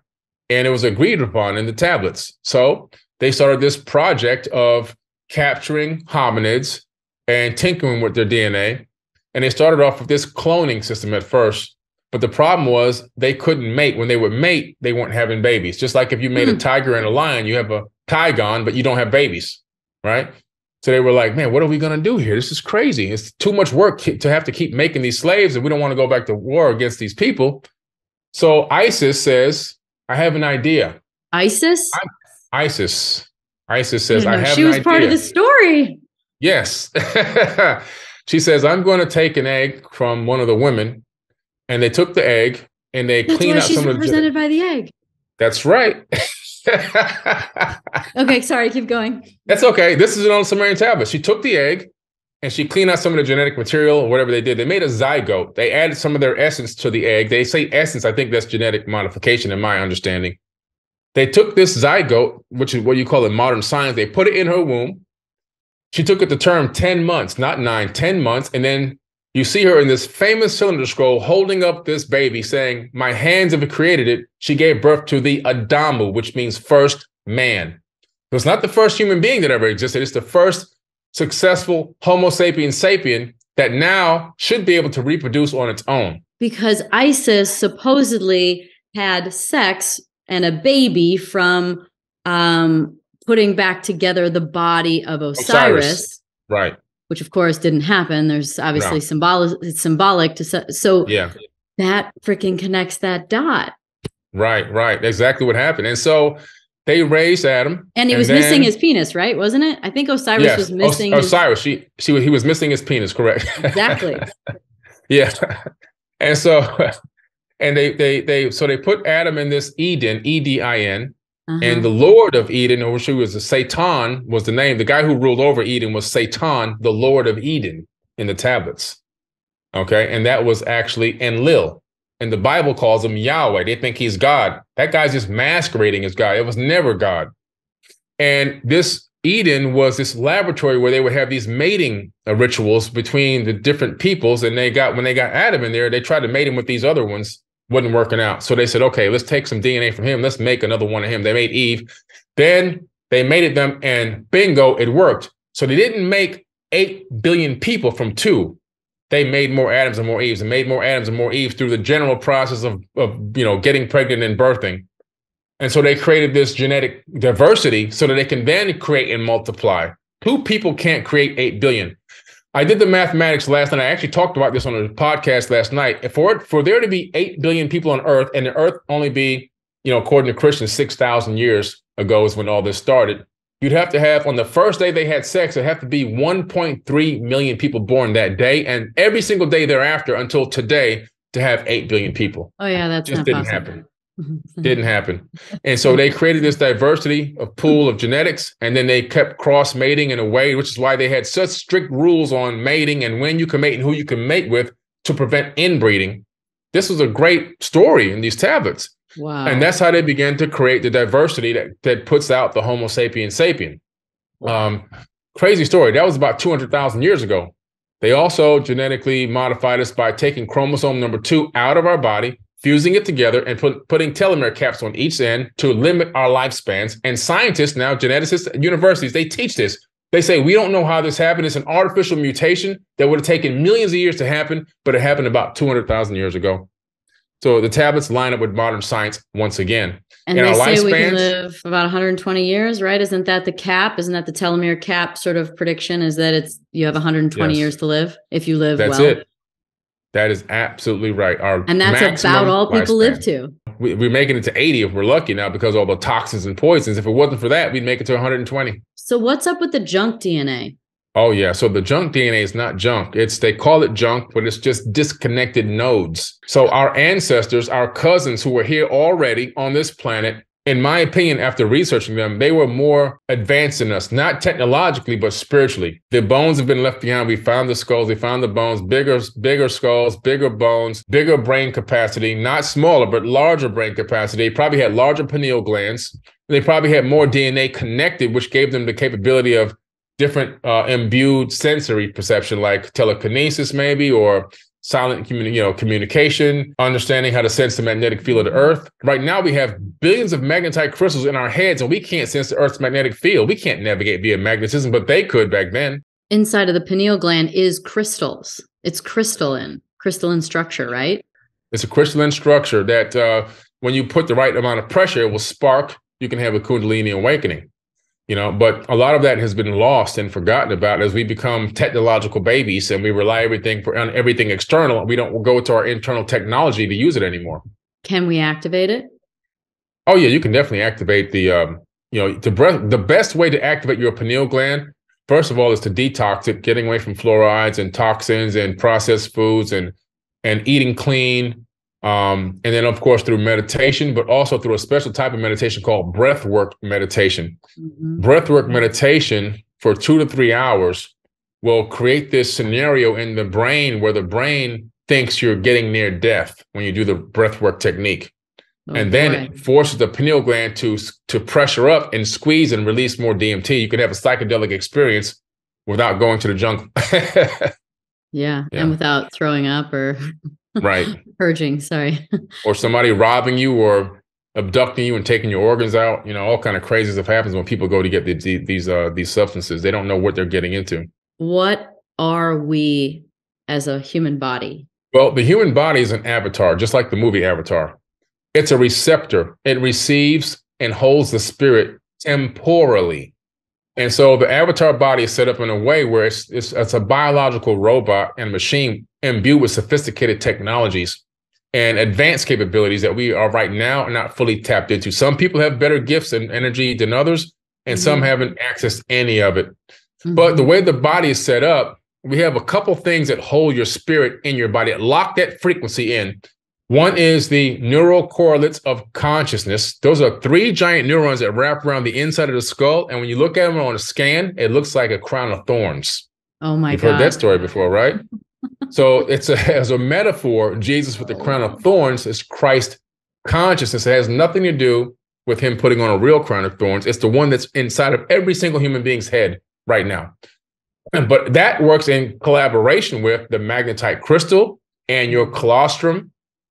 And it was agreed upon in the tablets. So they started this project of capturing hominids and tinkering with their DNA. And they started off with this cloning system at first. But the problem was they couldn't mate. When they would mate, they weren't having babies. Just like if you made a tiger and a lion, you have a tigon, but you don't have babies, right? So they were like, man, what are we going to do here? This is crazy. It's too much work to have to keep making these slaves, and we don't want to go back to war against these people. So Isis says, I have an idea. Isis? Isis says, I have an idea. She was part of the story. Yes. She says, I'm going to take an egg from one of the women, and they took the egg and they clean out some of the... She's represented by the egg. That's right. Okay, sorry, keep going. That's okay. This is on Sumerian tablets. She took the egg and she cleaned out some of the genetic material or whatever they did. They made a zygote. They added some of their essence to the egg. They say essence. I think that's genetic modification in my understanding. They took this zygote, which is what you call in modern science. They put it in her womb. She took it the term 10 months, not 9, 10 months. And then you see her in this famous cylinder scroll holding up this baby saying, my hands have created it. She gave birth to the Adamu, which means first man. So it's not the first human being that ever existed. It's the first successful Homo sapiens sapien that now should be able to reproduce on its own. Because Isis supposedly had sex and a baby from putting back together the body of Osiris. Right. Which of course didn't happen. There's obviously it's symbolic to so yeah. That freaking connects that dot. Right. Exactly what happened. And so they raised Adam. And he was missing his penis, right? Wasn't it? I think Osiris was missing Osiris. He was missing his penis, correct. Exactly. Yeah. And so they put Adam in this Eden, Edin. And the Lord of Eden, or she was Satan, was the name. The guy who ruled over Eden was Satan, the Lord of Eden in the tablets. Okay. And that was actually Enlil. And the Bible calls him Yahweh. They think he's God. That guy's just masquerading as God. It was never God. And this Eden was this laboratory where they would have these mating rituals between the different peoples. And when they got Adam in there, they tried to mate him with these other ones. Wasn't working out. So they said, okay, let's take some DNA from him. Let's make another one of him. They made Eve. Then they mated them and bingo, it worked. So they didn't make 8 billion people from 2. They made more Adams and more Eves and made more Adams and more Eves through the general process of getting pregnant and birthing. And so they created this genetic diversity so that they can then create and multiply. 2 people can't create 8 billion. I did the mathematics last night. I actually talked about this on a podcast last night. For there to be 8 billion people on Earth, and the Earth only be, according to Christians, 6,000 years ago is when all this started, you'd have to have, on the first day they had sex, there'd have to be 1.3 million people born that day, and every single day thereafter until today to have 8 billion people. Oh yeah, that's just not didn't possible. happen. Didn't happen. And so they created this diversity of pool of genetics, and then they kept cross mating in a way, which is why they had such strict rules on mating and when you can mate and who you can mate with to prevent inbreeding. This was a great story in these tablets. Wow. And that's how they began to create the diversity that puts out the Homo sapiens sapien. Wow. Crazy story. That was about 200,000 years ago. They also genetically modified us by taking chromosome number 2 out of our body, fusing it together and putting telomere caps on each end to limit our lifespans. And scientists now, geneticists at universities, they teach this. They say, we don't know how this happened. It's an artificial mutation that would have taken millions of years to happen, but it happened about 200,000 years ago. So the tablets line up with modern science once again. And they say we can live about 120 years, right? Isn't that the cap? Isn't that the telomere cap sort of prediction, is that you have 120 years to live if you live well? That's it. That is absolutely right. And that's about all people live to. we make it to 80 if we're lucky now because of all the toxins and poisons. If it wasn't for that, we'd make it to 120. So what's up with the junk DNA? Oh, yeah. So the junk DNA is not junk. They call it junk, but it's just disconnected nodes. So our ancestors, our cousins who were here already on this planet, in my opinion, after researching them, they were more advanced than us, not technologically, but spiritually. The bones have been left behind. We found the skulls, we found the bones, bigger skulls, bigger bones, bigger brain capacity, not smaller, but larger brain capacity. They probably had larger pineal glands. They probably had more DNA connected, which gave them the capability of different imbued sensory perception, like telekinesis maybe, or silent communication, understanding how to sense the magnetic field of the earth. Right now, we have billions of magnetite crystals in our heads, and we can't sense the earth's magnetic field. We can't navigate via magnetism, but they could back then. Inside of the pineal gland is crystals. It's crystalline structure, right? It's a crystalline structure that when you put the right amount of pressure, it will spark. You can have a Kundalini awakening. But a lot of that has been lost and forgotten about as we become technological babies and we rely on everything external. We don't go to our internal technology to use it anymore. Can we activate it? Oh, yeah, you can definitely activate the best way to activate your pineal gland, first of all, is to detox it, getting away from fluorides and toxins and processed foods and eating clean. And then, of course, through meditation, but also through a special type of meditation called breathwork meditation. Mm-hmm. Breathwork meditation for 2 to 3 hours will create this scenario in the brain where the brain thinks you're getting near death when you do the breathwork technique. Then it forces the pineal gland to pressure up and squeeze and release more DMT. You can have a psychedelic experience without going to the jungle. Yeah, and without throwing up or... Right. Purging, sorry. Or somebody robbing you or abducting you and taking your organs out. All kind of crazy stuff happens when people go to get these substances. They don't know what they're getting into. What are we as a human body? Well, the human body is an avatar, just like the movie Avatar. It's a receptor. It receives and holds the spirit temporally. And so the avatar body is set up in a way where it's a biological robot and machine imbued with sophisticated technologies and advanced capabilities that we are right now not fully tapped into. Some people have better gifts and energy than others, and some haven't accessed any of it. But the way the body is set up, we have a couple things that hold your spirit in your body, that lock that frequency in. One is the neural correlates of consciousness. Those are 3 giant neurons that wrap around the inside of the skull. And when you look at them on a scan, it looks like a crown of thorns. Oh my God. You've heard that story before, right? So it's as a metaphor, Jesus with the crown of thorns is Christ consciousness. It has nothing to do with him putting on a real crown of thorns. It's the one that's inside of every single human being's head right now. But that works in collaboration with the magnetite crystal and your colostrum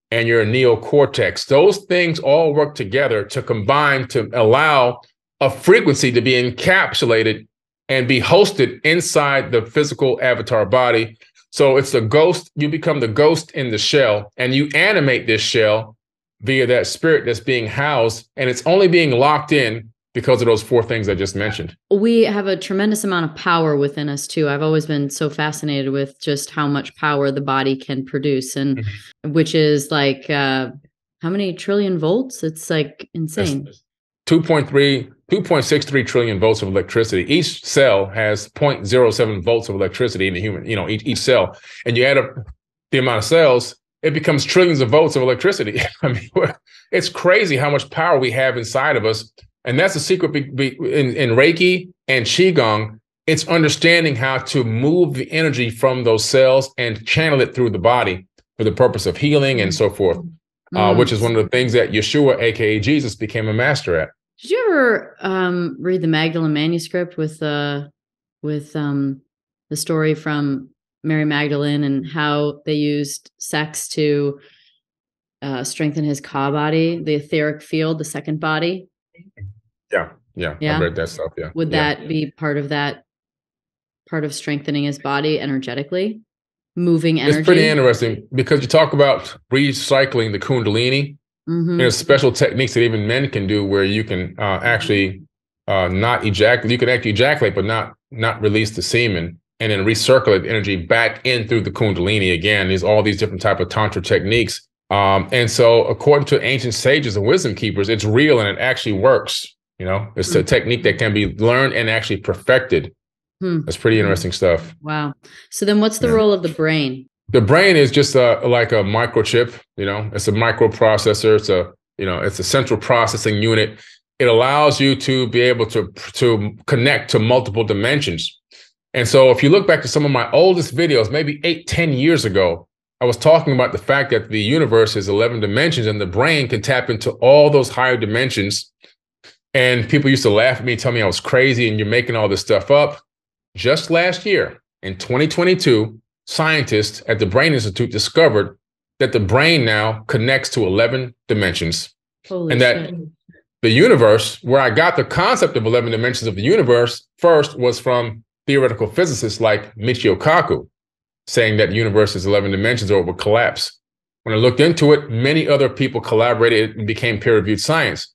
and your neocortex. Those things all work together to combine to allow a frequency to be encapsulated and be hosted inside the physical avatar body. So it's the ghost, you become the ghost in the shell, and you animate this shell via that spirit that's being housed, and it's only being locked in because of those 4 things I just mentioned. We have a tremendous amount of power within us too. I've always been so fascinated with just how much power the body can produce, and which is like, how many trillion volts? It's like insane. 2.63 trillion volts of electricity. Each cell has 0.07 volts of electricity in the human, each cell. And you add up the amount of cells, it becomes trillions of volts of electricity. I mean, it's crazy how much power we have inside of us. And that's the secret in Reiki and Qigong. It's understanding how to move the energy from those cells and channel it through the body for the purpose of healing and so forth, which is one of the things that Yeshua, aka Jesus, became a master at. Did you ever read the Magdalene manuscript with the story from Mary Magdalene and how they used sex to strengthen his Ka body, the etheric field, the second body? Yeah. I read that stuff. Yeah. Would that be part of strengthening his body energetically, moving energy? It's pretty interesting because you talk about recycling the Kundalini. There's special techniques that even men can do where you can actually not ejaculate. You can actually ejaculate, but not release the semen, and then recirculate the energy back in through the Kundalini again. There's all these different type of Tantra techniques. And so according to ancient sages and wisdom keepers, it's real and it actually works. It's a technique that can be learned and actually perfected. That's pretty interesting stuff. Wow. So then what's the role of the brain? The brain is just like a microchip, it's a microprocessor. It's a central processing unit. It allows you to be able to connect to multiple dimensions. And so if you look back to some of my oldest videos, maybe 8-10 years ago, I was talking about the fact that the universe is 11 dimensions and the brain can tap into all those higher dimensions. And people used to laugh at me, tell me I was crazy and you're making all this stuff up. Just last year, in 2022, scientists at the Brain Institute discovered that the brain now connects to 11 dimensions. Holy and that shit. The universe, where I got the concept of 11 dimensions of the universe first, was from theoretical physicists like Michio Kaku, saying that the universe is 11 dimensions or it will collapse. When I looked into it, many other people collaborated and became peer-reviewed science.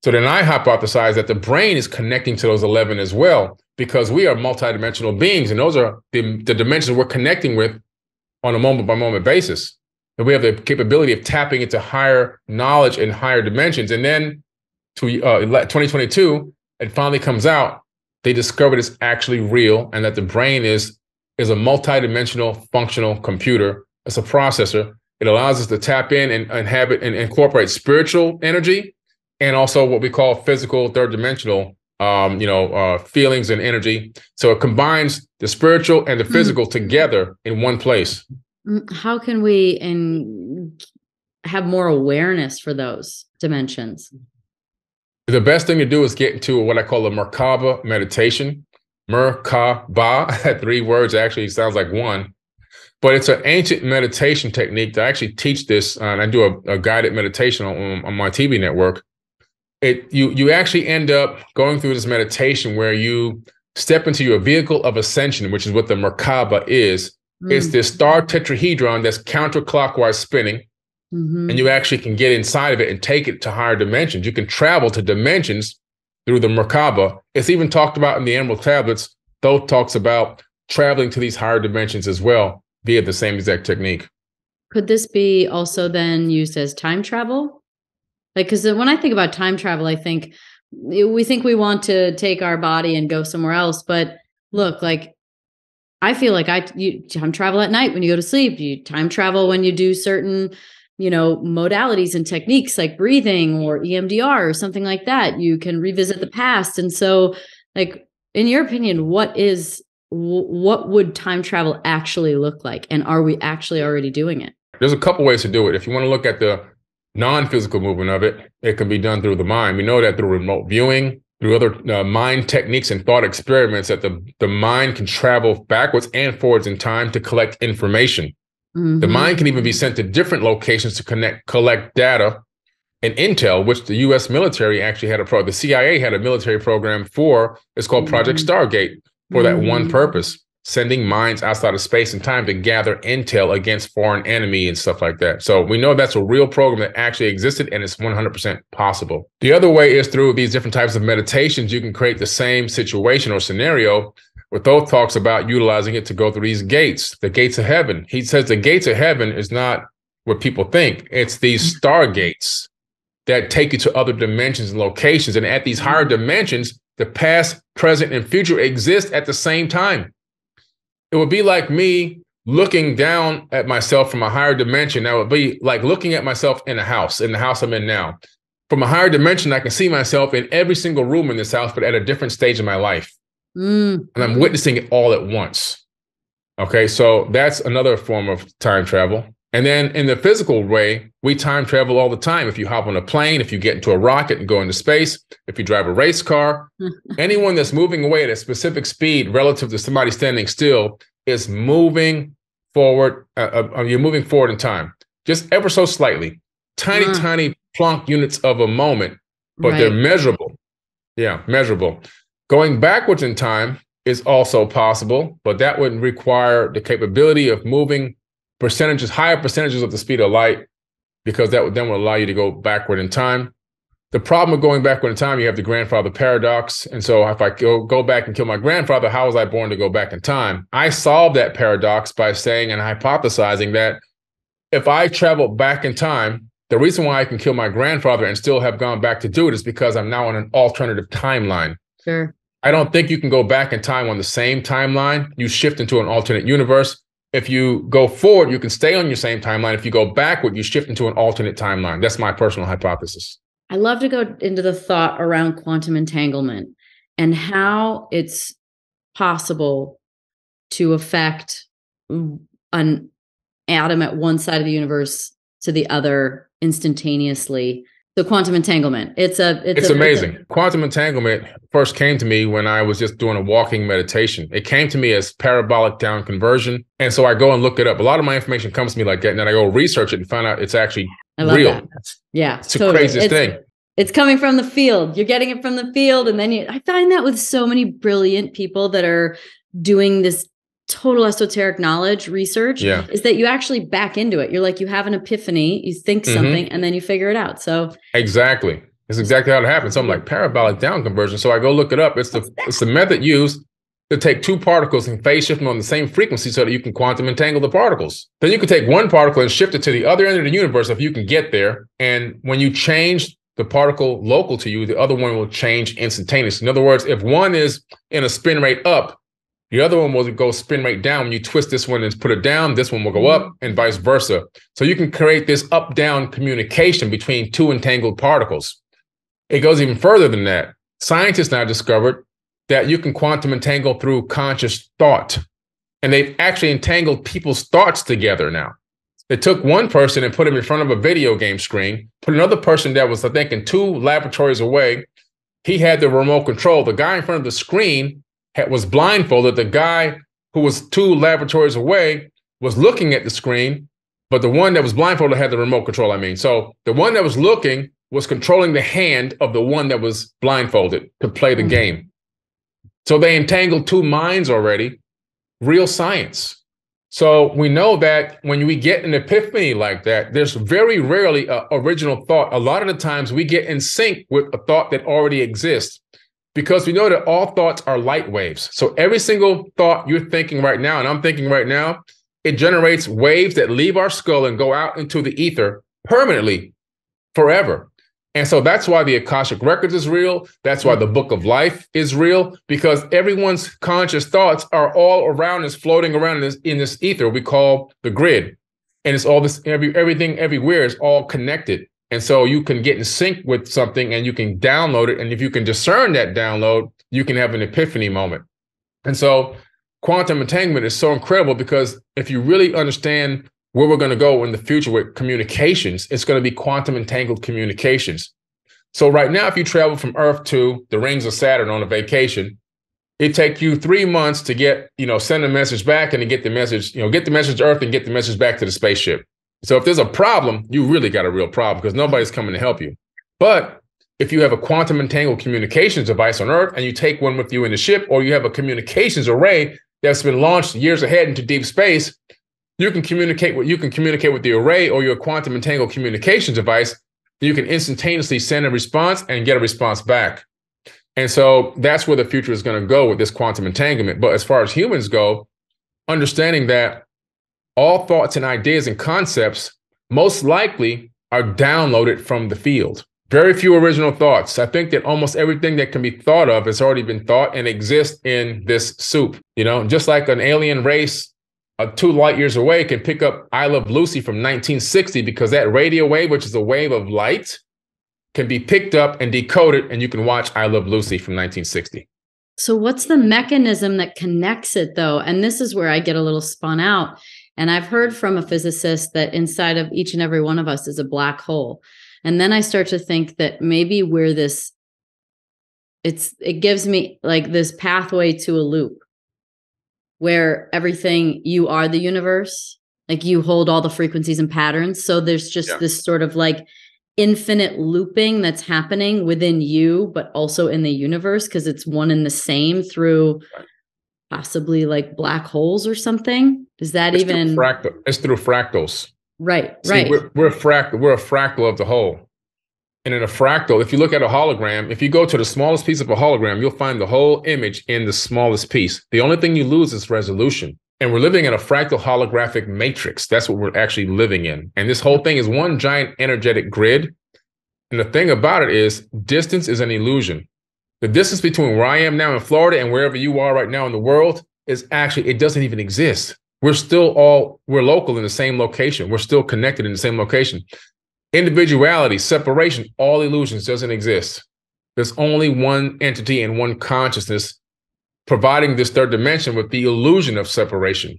So then I hypothesized that the brain is connecting to those 11 as well, because we are multidimensional beings, and those are the dimensions we're connecting with on a moment-by-moment basis. And we have the capability of tapping into higher knowledge and higher dimensions. And then to 2022, it finally comes out, they discovered it's actually real and that the brain is a multidimensional functional computer. It's a processor. It allows us to tap in and have it and incorporate spiritual energy and also what we call physical third dimensional feelings and energy. So it combines the spiritual and the physical together in one place. How can we have more awareness for those dimensions? The best thing to do is get into what I call a Merkaba meditation. Merkaba, 3 words, actually sounds like one. But it's an ancient meditation technique. I actually teach this, and I do a guided meditation on my TV network. You actually end up going through this meditation where you step into your vehicle of ascension, which is what the Merkaba is. It's this star tetrahedron that's counterclockwise spinning. And you actually can get inside of it and take it to higher dimensions. You can travel to dimensions through the Merkaba. It's even talked about in the Emerald Tablets. Thoth talks about traveling to these higher dimensions as well via the same exact technique. Could this be also then used as time travel? Like, because when I think about time travel, I think we want to take our body and go somewhere else. But look, like, I feel like you time travel at night when you go to sleep. You time travel when you do certain modalities and techniques like breathing or EMDR or something like that. You can revisit the past. And so, like, in your opinion, what would time travel actually look like? And are we actually already doing it? There's a couple ways to do it. If you want to look at the non-physical movement of it, it can be done through the mind. We know that through remote viewing, through other mind techniques and thought experiments, that the mind can travel backwards and forwards in time to collect information. The mind can even be sent to different locations to collect data and intel, which the U.S. military actually had the CIA had a military program for. It's called Project Stargate for that one purpose, sending minds outside of space and time to gather intel against foreign enemy and stuff like that. So we know that's a real program that actually existed and it's 100% possible. The other way is through these different types of meditations. You can create the same situation or scenario. What Thoth talks about utilizing it to go through these gates, the gates of heaven. He says the gates of heaven is not what people think. It's these stargates that take you to other dimensions and locations. And at these higher dimensions, the past, present, and future exist at the same time. It would be like me looking down at myself from a higher dimension. That would be like looking at myself in the house I'm in now. From a higher dimension, I can see myself in every single room in this house, but at a different stage of my life. And I'm witnessing it all at once. Okay, so that's another form of time travel. And then in the physical way, we time travel all the time. If you hop on a plane, if you get into a rocket and go into space, if you drive a race car, anyone that's moving away at a specific speed relative to somebody standing still is moving forward. You're moving forward in time, just ever so slightly. Tiny Planck units of a moment, but they're measurable. Yeah, measurable. Going backwards in time is also possible, but that would require the capability of moving higher percentages of the speed of light, because that would then allow you to go backward in time. The problem with going backward in time, you have the grandfather paradox. And so if I go back and kill my grandfather, how was I born to go back in time? I solved that paradox by saying and hypothesizing that if I travel back in time, the reason why I can kill my grandfather and still have gone back to do it is because I'm now on an alternative timeline. Sure. I don't think you can go back in time on the same timeline. You shift into an alternate universe. If you go forward, you can stay on your same timeline. If you go backward, you shift into an alternate timeline. That's my personal hypothesis. I love to go into the thought around quantum entanglement and how it's possible to affect an atom at one side of the universe to the other instantaneously. So quantum entanglement, it's amazing. Quantum entanglement first came to me when I was just doing a walking meditation. It came to me as parabolic down conversion. And so I go and look it up. A lot of my information comes to me like that. And then I go research it and find out it's actually real. That. Yeah. It's the craziest thing. It's coming from the field. You're getting it from the field. And then I find that with so many brilliant people that are doing this total esoteric knowledge research is that you actually back into it. You're like, you have an epiphany, you think something, and then you figure it out. So exactly. It's exactly how it happens. So I'm like, parabolic down conversion. So I go look it up. It's the method used to take two particles and phase shift them on the same frequency so that you can quantum entangle the particles. Then you can take one particle and shift it to the other end of the universe if you can get there. And when you change the particle local to you, the other one will change instantaneously. In other words, if one is in a spin rate up, the other one will go spin rate down. When you twist this one and put it down, this one will go up and vice versa. So you can create this up-down communication between two entangled particles. It goes even further than that. Scientists now discovered that you can quantum entangle through conscious thought. And they've actually entangled people's thoughts together now. They took one person and put him in front of a video game screen, put another person that was, I think, in 2 laboratories away. He had the remote control. The guy in front of the screen was blindfolded. The guy who was 2 laboratories away was looking at the screen, but the one that was blindfolded had the remote control, So the one that was looking was controlling the hand of the one that was blindfolded to play the game. So they entangled 2 minds already, real science. So we know that when we get an epiphany like that, there's very rarely an original thought. A lot of the times we get in sync with a thought that already exists. Because we know that all thoughts are light waves. So every single thought you're thinking right now, and I'm thinking right now, it generates waves that leave our skull and go out into the ether permanently, forever. And so that's why the Akashic Records is real. That's why the Book of Life is real, because everyone's conscious thoughts are all around us, floating around in this ether we call the grid. And it's all this, everything everywhere is all connected. And so you can get in sync with something and you can download it. And if you can discern that download, you can have an epiphany moment. And so quantum entanglement is so incredible because if you really understand where we're going to go in the future with communications, it's going to be quantum entangled communications. So right now, if you travel from Earth to the rings of Saturn on a vacation, it takes you 3 months to get, send a message back and to get the message, get the message to Earth and get the message back to the spaceship. So if there's a problem, you really got a real problem because nobody's coming to help you. But if you have a quantum entangled communications device on Earth and you take one with you in the ship, or you have a communications array that's been launched years ahead into deep space, you can communicate with the array or your quantum entangled communications device. You can instantaneously send a response and get a response back. And so that's where the future is going to go with this quantum entanglement. But as far as humans go, understanding that all thoughts and ideas and concepts most likely are downloaded from the field. Very few original thoughts. I think that almost everything that can be thought of has already been thought and exists in this soup. Just like an alien race 2 light years away can pick up I Love Lucy from 1960 because that radio wave, which is a wave of light, can be picked up and decoded, and you can watch I Love Lucy from 1960. So what's the mechanism that connects it, though? And this is where I get a little spun out. And I've heard from a physicist that inside of each and every one of us is a black hole. And then I start to think that maybe we're it gives me like this pathway to a loop where everything, you are the universe, like you hold all the frequencies and patterns. So there's just this sort of like infinite looping that's happening within you, but also in the universe, because it's one and the same through possibly like black holes or something. Is that it's even it's through fractals? Right. We're a fractal of the whole. And in a fractal, if you look at a hologram, if you go to the smallest piece of a hologram, you'll find the whole image in the smallest piece. The only thing you lose is resolution. And we're living in a fractal holographic matrix. That's what we're actually living in. And this whole thing is one giant energetic grid. And the thing about it is distance is an illusion. The distance between where I am now in Florida and wherever you are right now in the world is actually, it doesn't even exist. We're local in the same location. We're still connected in the same location. Individuality, separation, all illusions doesn't exist. There's only one entity and one consciousness providing this third dimension with the illusion of separation.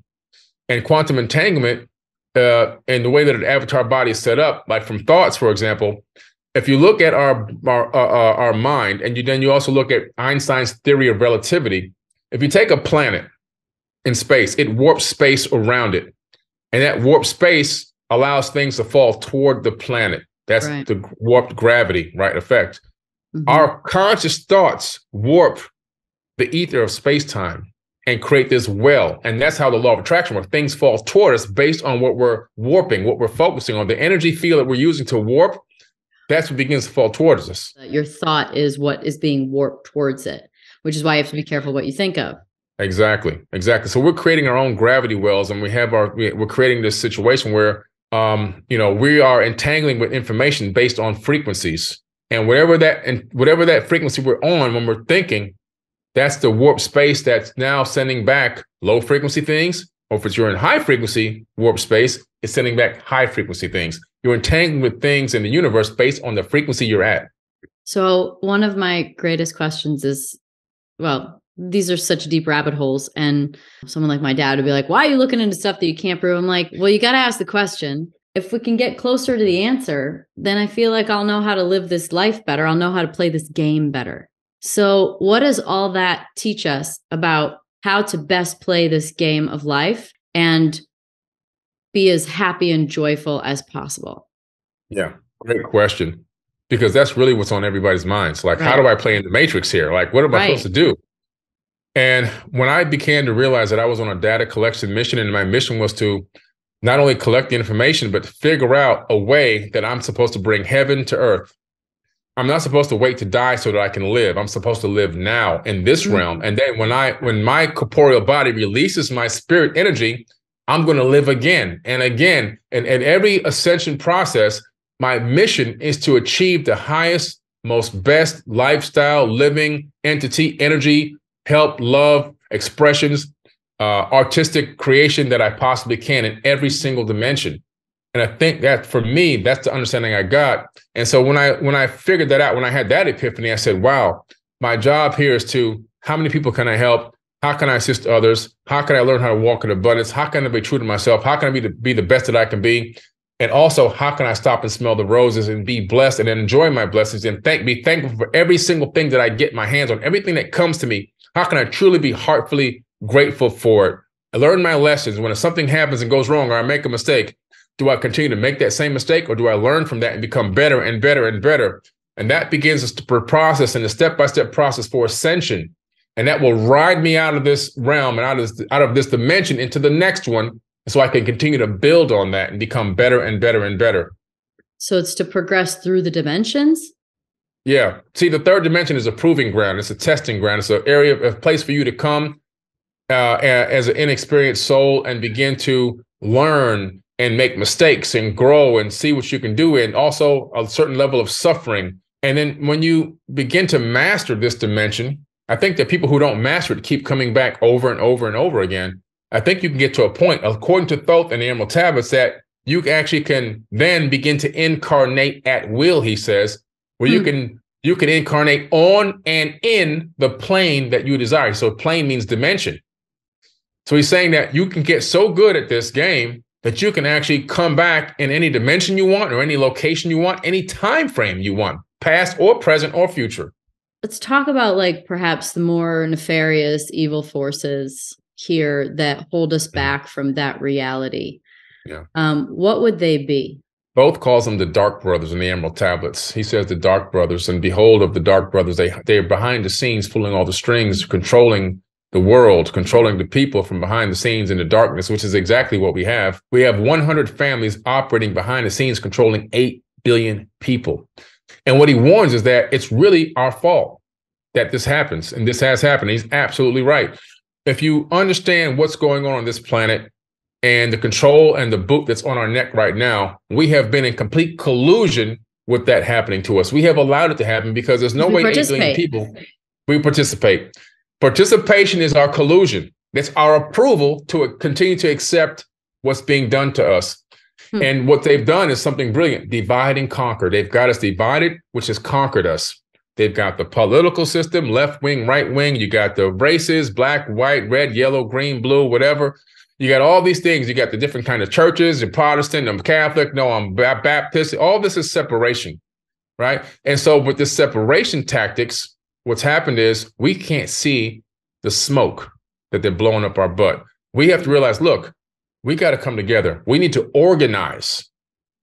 And quantum entanglement, and the way that an avatar body is set up, like from thoughts, for example, if you look at our mind, and then you also look at Einstein's theory of relativity, if you take a planet in space, it warps space around it. And that warped space allows things to fall toward the planet. That's right. The warped gravity, right, effect. Mm-hmm. Our conscious thoughts warp the ether of space-time and create this well. And that's how the law of attraction works. Things fall toward us based on what we're warping, what we're focusing on. The energy field that we're using to warp, that's what begins to fall towards us. Your thought is what is being warped towards it, which is why you have to be careful what you think of. Exactly. So we're creating our own gravity wells, and we're creating this situation where we are entangling with information based on frequencies. And whatever that frequency we're on when we're thinking, that's the warp space that's now sending back low frequency things. Or if you're in high frequency warp space, it's sending back high frequency things. You're entangling with things in the universe based on the frequency you're at. So one of my greatest questions is, well, these are such deep rabbit holes. And someone like my dad would be like, why are you looking into stuff that you can't prove? I'm like, well, you got to ask the question. If we can get closer to the answer, then I feel like I'll know how to live this life better. I'll know how to play this game better. So what does all that teach us about how to best play this game of life and be as happy and joyful as possible? Yeah, great question. Because that's really what's on everybody's minds. Like, How do I play in the matrix here? Like, what am I supposed to do? And when I began to realize that I was on a data collection mission, and my mission was to not only collect the information, but figure out a way that I'm supposed to bring heaven to earth. I'm not supposed to wait to die so that I can live. I'm supposed to live now in this realm. And then when my corporeal body releases my spirit energy, I'm going to live again and again. And every ascension process, my mission is to achieve the highest, most best lifestyle, living entity, energy, help, love, expressions, artistic creation that I possibly can in every single dimension. And I think that for me, that's the understanding I got. And so when I figured that out, when I had that epiphany, I said, wow, my job here is to, how many people can I help? How can I assist others? How can I learn how to walk in abundance? How can I be true to myself? How can I be the best that I can be? And also, how can I stop and smell the roses and be blessed and enjoy my blessings and be thankful for every single thing that I get my hands on, everything that comes to me? How can I truly be heartfully grateful for it? I learn my lessons. When something happens and goes wrong or I make a mistake, do I continue to make that same mistake, or do I learn from that and become better and better and better? And that begins the process and the step-by-step process for ascension. And that will ride me out of this realm and out of this dimension into the next one, so I can continue to build on that and become better and better and better. So it's to progress through the dimensions? Yeah. See, the third dimension is a proving ground. It's a testing ground. It's an area, a place for you to come as an inexperienced soul and begin to learn and make mistakes and grow and see what you can do, and also a certain level of suffering. And then when you begin to master this dimension, I think that people who don't master it keep coming back over and over and over again. I think you can get to a point, according to Thoth and the Emerald Tablets, that you actually can then begin to incarnate at will, he says, where you can incarnate on and in the plane that you desire. So plane means dimension. So he's saying that you can get so good at this game that you can actually come back in any dimension you want, or any location you want, any time frame you want, past or present or future. Let's talk about perhaps the more nefarious evil forces here that hold us back from that reality. Yeah. What would they be? Both calls them the Dark Brothers in the Emerald Tablets. He says the Dark Brothers, and behold, of the Dark Brothers, they're behind the scenes, pulling all the strings, controlling the world, controlling the people from behind the scenes in the darkness, which is exactly what we have. We have 100 families operating behind the scenes, controlling 8 billion people. And what he warns is that it's really our fault that this happens, and this has happened. He's absolutely right. if you understand what's going on this planet and the control and the boot that's on our neck right now, we have been in complete collusion with that happening to us. We have allowed it to happen because there's no way 8 billion people, we participate. Participation is our collusion. It's our approval to continue to accept what's being done to us. And what they've done is something brilliant: divide and conquer. They've got us divided, which has conquered us. They've got the political system, left wing, right wing. You got the races, black, white, red, yellow, green, blue, whatever. You got all these things. You got the different kind of churches. You're Protestant, I'm Catholic, no, I'm Baptist. All this is separation, right? And so with this separation tactics, what's happened is we can't see the smoke that they're blowing up our butt. We have to realize, look, we got to come together. We need to organize.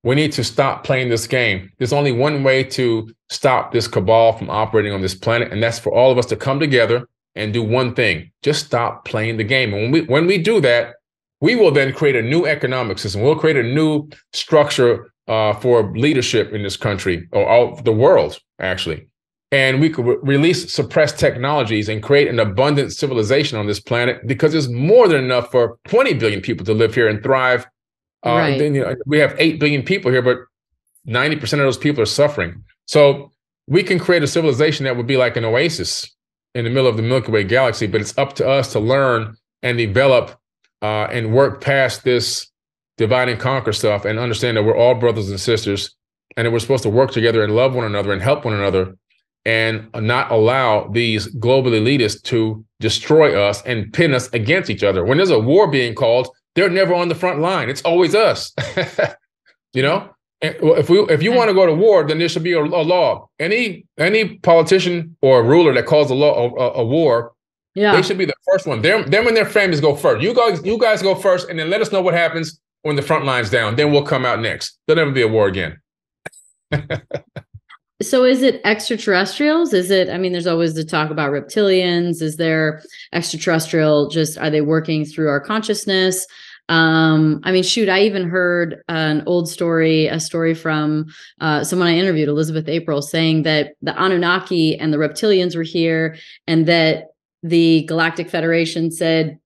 We need to stop playing this game. There's only one way to stop this cabal from operating on this planet, and that's for all of us to come together and do one thing: just stop playing the game. And when we do that, we will then create a new economic system. We'll create a new structure for leadership in this country, or the world, actually. And we could release suppressed technologies and create an abundant civilization on this planet, because there's more than enough for 20 billion people to live here and thrive. Right. Then, we have 8 billion people here, but 90% of those people are suffering. So we can create a civilization that would be like an oasis in the middle of the Milky Way galaxy, but it's up to us to learn and develop and work past this divide and conquer stuff, and understand that we're all brothers and sisters, and that we're supposed to work together and love one another and help one another, and not allow these global elitists to destroy us and pin us against each other. When there's a war being called, they're never on the front line. It's always us. You know, and if you want to go to war, then there should be a law. Any politician or ruler that calls a war, they should be the first one. Them and their families go first. You guys go first, and then let us know what happens when the front line's down. Then we'll come out next. There'll never be a war again. So is it extraterrestrials? Is it, I mean, there's always the talk about reptilians. Is there extraterrestrial, are they working through our consciousness? I mean, shoot, I even heard a story from someone I interviewed, Elizabeth April, saying that the Anunnaki and the reptilians were here, and that the Galactic Federation said,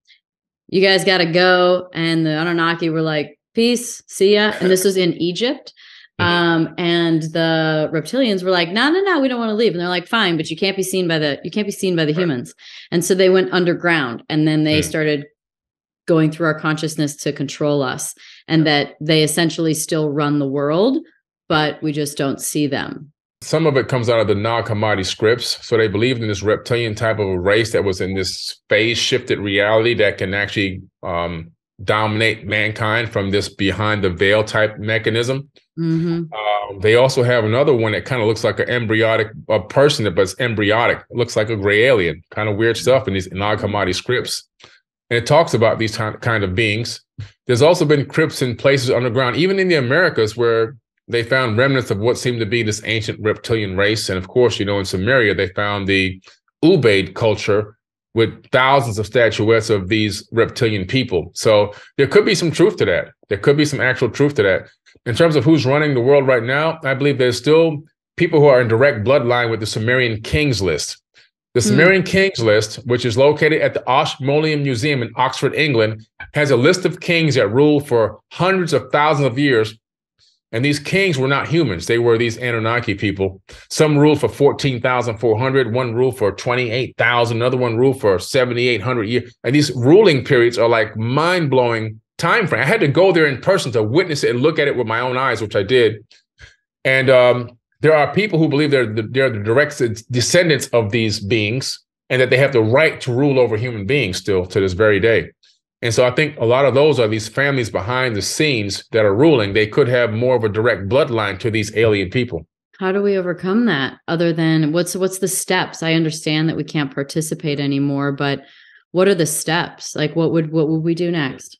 you guys got to go. And the Anunnaki were like, peace, see ya. And this was in Egypt. And the reptilians were like, no, we don't want to leave. And they're like, fine, but you can't be seen by the humans. And so they went underground, and then they started going through our consciousness to control us, and that they essentially still run the world, but we just don't see them. Some of it comes out of the M.I.T scripts. So they believed in this reptilian type of a race that was in this phase shifted reality that can actually dominate mankind from this behind the veil type mechanism. Mm-hmm. They also have another one that kind of looks like an embryonic person, but it's embryonic. It looks like a gray alien, kind of weird stuff in these M.I.T scripts. And it talks about these kind of beings. There's also been crypts in places underground, even in the Americas, where they found remnants of what seemed to be this ancient reptilian race. And of course, in Sumeria, they found the Ubaid culture with thousands of statuettes of these reptilian people. So there could be some truth to that. There could be some actual truth to that. In terms of who's running the world right now, I believe there's still people who are in direct bloodline with the Sumerian kings list. The Sumerian kings list, which is located at the Ashmolean Museum in Oxford, England, has a list of kings that ruled for hundreds of thousands of years. And these kings were not humans. They were these Anunnaki people. Some ruled for 14,400. One ruled for 28,000. Another one ruled for 7,800 years. And these ruling periods are like mind-blowing time frame. I had to go there in person to witness it and look at it with my own eyes, which I did. And there are people who believe they're the direct descendants of these beings, and that they have the right to rule over human beings still to this very day. And so I think a lot of those are these families behind the scenes that are ruling. They could have more of a direct bloodline to these alien people. How do we overcome that, other than what's the steps? I understand that we can't participate anymore, but what are the steps? Like, what would we do next?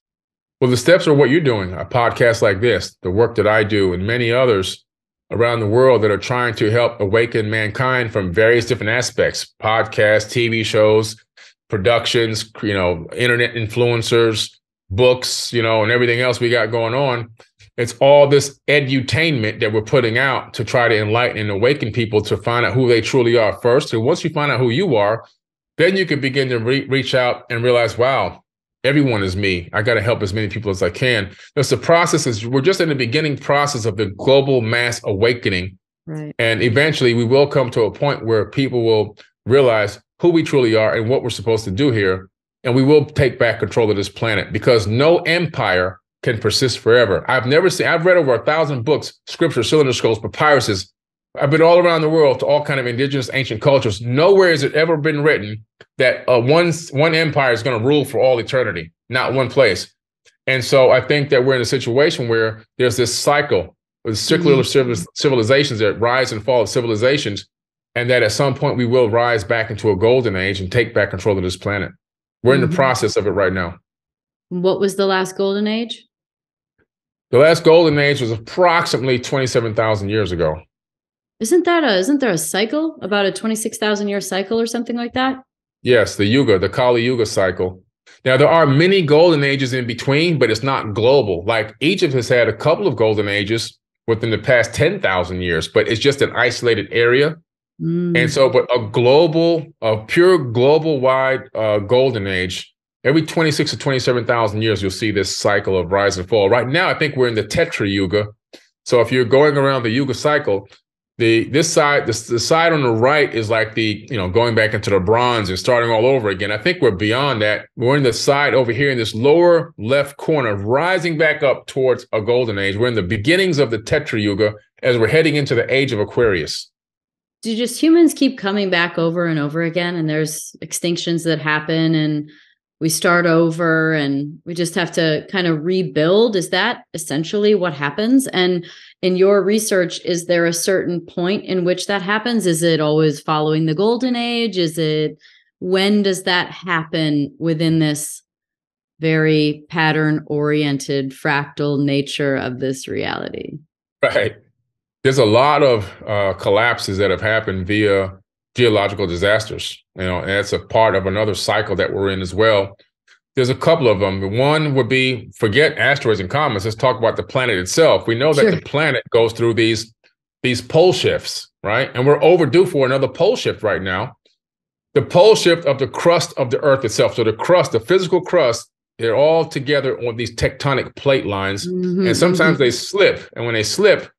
Well, the steps are what you're doing, a podcast like this, the work that I do, and many others around the world that are trying to help awaken mankind from various different aspects: podcasts, TV shows, productions, internet influencers, books, and everything else we got going on. It's all this edutainment that we're putting out to try to enlighten and awaken people to find out who they truly are first. And once you find out who you are, then you can begin to reach out and realize, wow, everyone is me. I got to help as many people as I can. Because the process is, we're just in the beginning process of the global mass awakening. Right. And eventually we will come to a point where people will realize who we truly are and what we're supposed to do here. And we will take back control of this planet, because no empire can persist forever. I've read over 1,000 books, scriptures, cylinder scrolls, papyruses. I've been all around the world to all kind of indigenous ancient cultures. Nowhere has it ever been written that one empire is going to rule for all eternity, not one place. And so I think that we're in a situation where there's this cycle with circular civilizations that rise and fall of civilizations, and that at some point we will rise back into a golden age and take back control of this planet. We're in the process of it right now. What was the last golden age? The last golden age was approximately 27,000 years ago. Isn't there a cycle, about a 26,000 year cycle or something like that? Yes, the Kali Yuga cycle. Now, there are many golden ages in between, but it's not global. Like Egypt has had a couple of golden ages within the past 10,000 years, but it's just an isolated area. And so, but a pure global wide golden age, every 26 to 27,000 years, you'll see this cycle of rise and fall. Right now, I think we're in the Tetra Yuga. So if you're going around the Yuga cycle, the side on the right is like going back into the bronze and starting all over again. I think we're beyond that. We're in the side over here in this lower left corner, rising back up towards a golden age. We're in the beginnings of the Tetra Yuga as we're heading into the age of Aquarius. Do just humans keep coming back over and over again, and there's extinctions that happen and we start over and we just have to kind of rebuild? Is that essentially what happens? And in your research, is there a certain point in which that happens? Is it always following the golden age? When does that happen within this very pattern-oriented fractal nature of this reality? Right. There's a lot of collapses that have happened via geological disasters, and that's a part of another cycle that we're in as well. There's a couple of them. One would be, forget asteroids and comets. Let's talk about the planet itself. We know that the planet goes through these pole shifts, right? And we're overdue for another pole shift right now. The pole shift of the crust of the Earth itself. So the crust, the physical crust, they're all together on these tectonic plate lines. And sometimes they slip. And when they slip,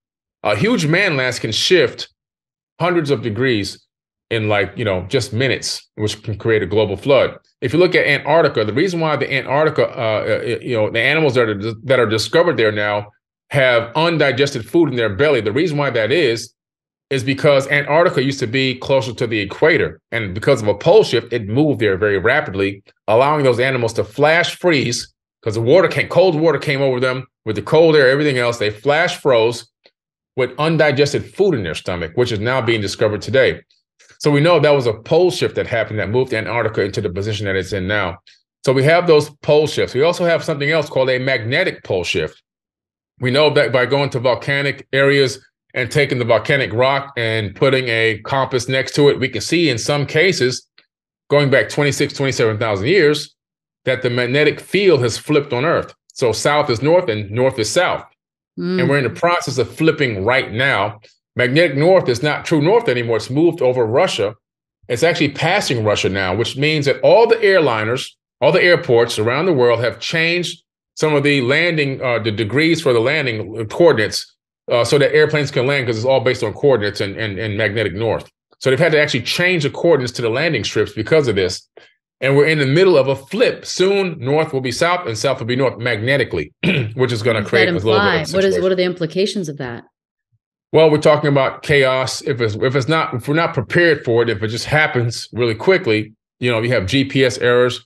a huge landmass can shift hundreds of degrees in just minutes, which can create a global flood. If you look at Antarctica, the reason why the Antarctica, the animals that are discovered there now have undigested food in their belly. The reason why that is because Antarctica used to be closer to the equator. And because of a pole shift, it moved there very rapidly, allowing those animals to flash freeze because cold water came over them with the cold air, everything else. They flash froze with undigested food in their stomach, which is now being discovered today. So we know that was a pole shift that happened that moved Antarctica into the position that it's in now. So we have those pole shifts. We also have something else called a magnetic pole shift. We know that by going to volcanic areas and taking the volcanic rock and putting a compass next to it, we can see in some cases, going back 27,000 years, that the magnetic field has flipped on Earth. So south is north and north is south. And we're in the process of flipping right now. Magnetic north is not true north anymore. It's moved over Russia. It's actually passing Russia now, which means that all the airliners, all the airports around the world have changed some of the landing, the degrees for the landing coordinates so that airplanes can land, because it's all based on coordinates and magnetic north. So they've had to actually change the coordinates to the landing strips because of this. And we're in the middle of a flip. Soon, north will be south and south will be north magnetically, which is going to create a little bit of situation. What are the implications of that? Well, we're talking about chaos. If we're not prepared for it, if it just happens really quickly, you have GPS errors,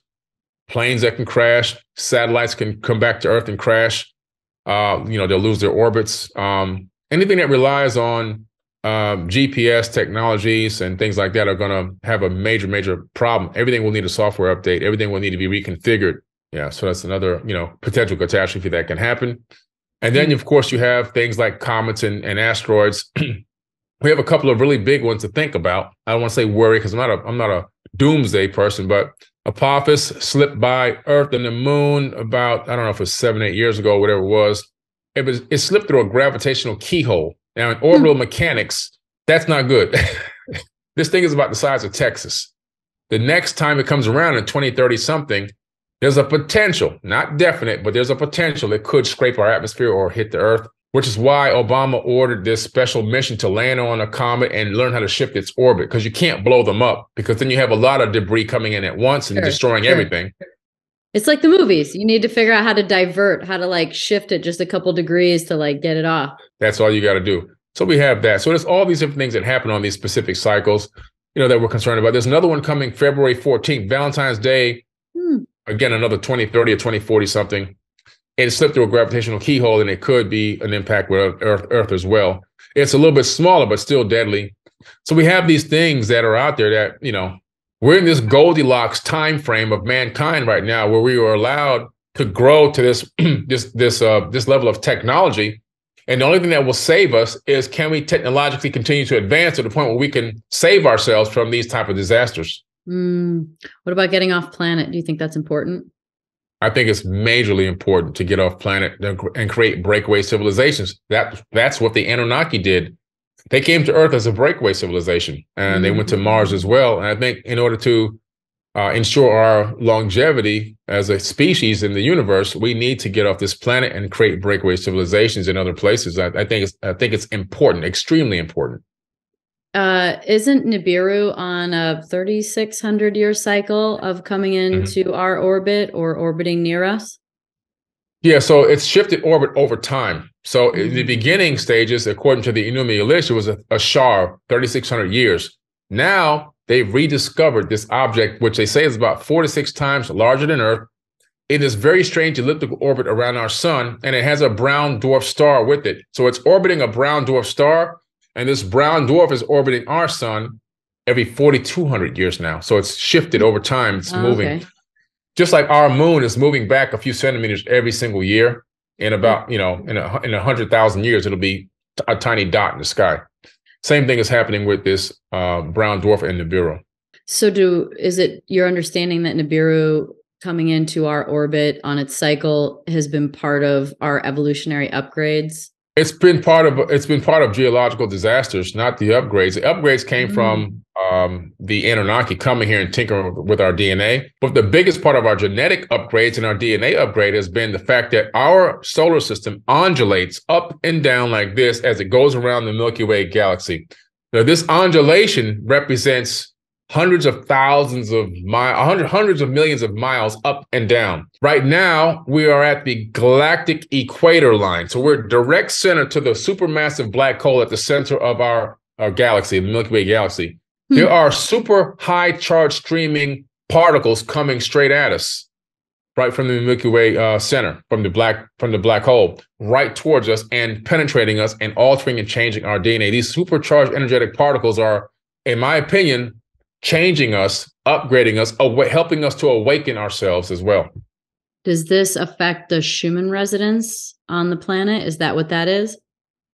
planes that can crash, satellites can come back to Earth and crash. They'll lose their orbits. Anything that relies on GPS technologies and things like that are going to have a major problem. Everything will need a software update. Everything will need to be reconfigured. Yeah, so that's another potential catastrophe that can happen. And then, of course, you have things like comets and asteroids. We have a couple of really big ones to think about. I don't want to say worry, because I'm not a doomsday person, but Apophis slipped by Earth and the moon about, I don't know if it was 7-8 years ago, or whatever it was. It slipped through a gravitational keyhole. Now, in orbital mechanics, that's not good. This thing is about the size of Texas. the next time it comes around in 2030 something, there's a potential, not definite, but there's a potential it could scrape our atmosphere or hit the Earth, which is why Obama ordered this special mission to land on a comet and learn how to shift its orbit, because you can't blow them up, because then you have a lot of debris coming in at once and destroying everything. It's like the movies. You need to figure out how to divert, how to like shift it just a couple degrees to like get it off. That's all you got to do. So we have that. So there's all these different things that happen on these specific cycles, that we're concerned about. There's another one coming February 14th, Valentine's Day. Again, another 2030 or 2040 something. It slipped through a gravitational keyhole, and it could be an impact with Earth as well. It's a little bit smaller, but still deadly. So we have these things that are out there that, we're in this Goldilocks time frame of mankind right now, where we are allowed to grow to this this level of technology. And the only thing that will save us is, can we technologically continue to advance to the point where we can save ourselves from these type of disasters? What about getting off planet? Do you think that's important? I think it's majorly important to get off planet and create breakaway civilizations. That's what the Anunnaki did. They came to Earth as a breakaway civilization, and they went to Mars as well. And I think in order to ensure our longevity as a species in the universe, we need to get off this planet and create breakaway civilizations in other places. I think it's important, extremely important. Isn't Nibiru on a 3,600-year cycle of coming into our orbit or orbiting near us? Yeah, so it's shifted orbit over time. So in the beginning stages, according to the Enuma Elish, it was a Shar, 3,600 years. Now they've rediscovered this object, which they say is about 4 to 6 times larger than Earth, in this very strange elliptical orbit around our sun, and it has a brown dwarf star with it. So it's orbiting a brown dwarf star, and this brown dwarf is orbiting our sun every 4,200 years now. So it's shifted over time. It's moving. Okay. Just like our moon is moving back a few centimeters every single year. In about, in 100,000 years, it'll be a tiny dot in the sky. Same thing is happening with this brown dwarf in Nibiru. So is it your understanding that Nibiru coming into our orbit on its cycle has been part of our evolutionary upgrades? It's been part of geological disasters, not the upgrades. The upgrades came from the Anunnaki coming here and tinkering with our DNA. But the biggest part of our genetic upgrades and our DNA upgrade has been the fact that our solar system undulates up and down like this as it goes around the Milky Way galaxy. Now, this undulation represents hundreds of thousands of miles, hundreds of millions of miles up and down. Right now, we are at the galactic equator line. So we're direct center to the supermassive black hole at the center of our galaxy, the Milky Way galaxy. There are super high charge streaming particles coming straight at us, right from the Milky Way center, from the black hole, right towards us and penetrating us and altering and changing our DNA. These supercharged energetic particles are, in my opinion, changing us, upgrading us, helping us to awaken ourselves as well. Does this affect the Schumann resonance on the planet? Is that what that is?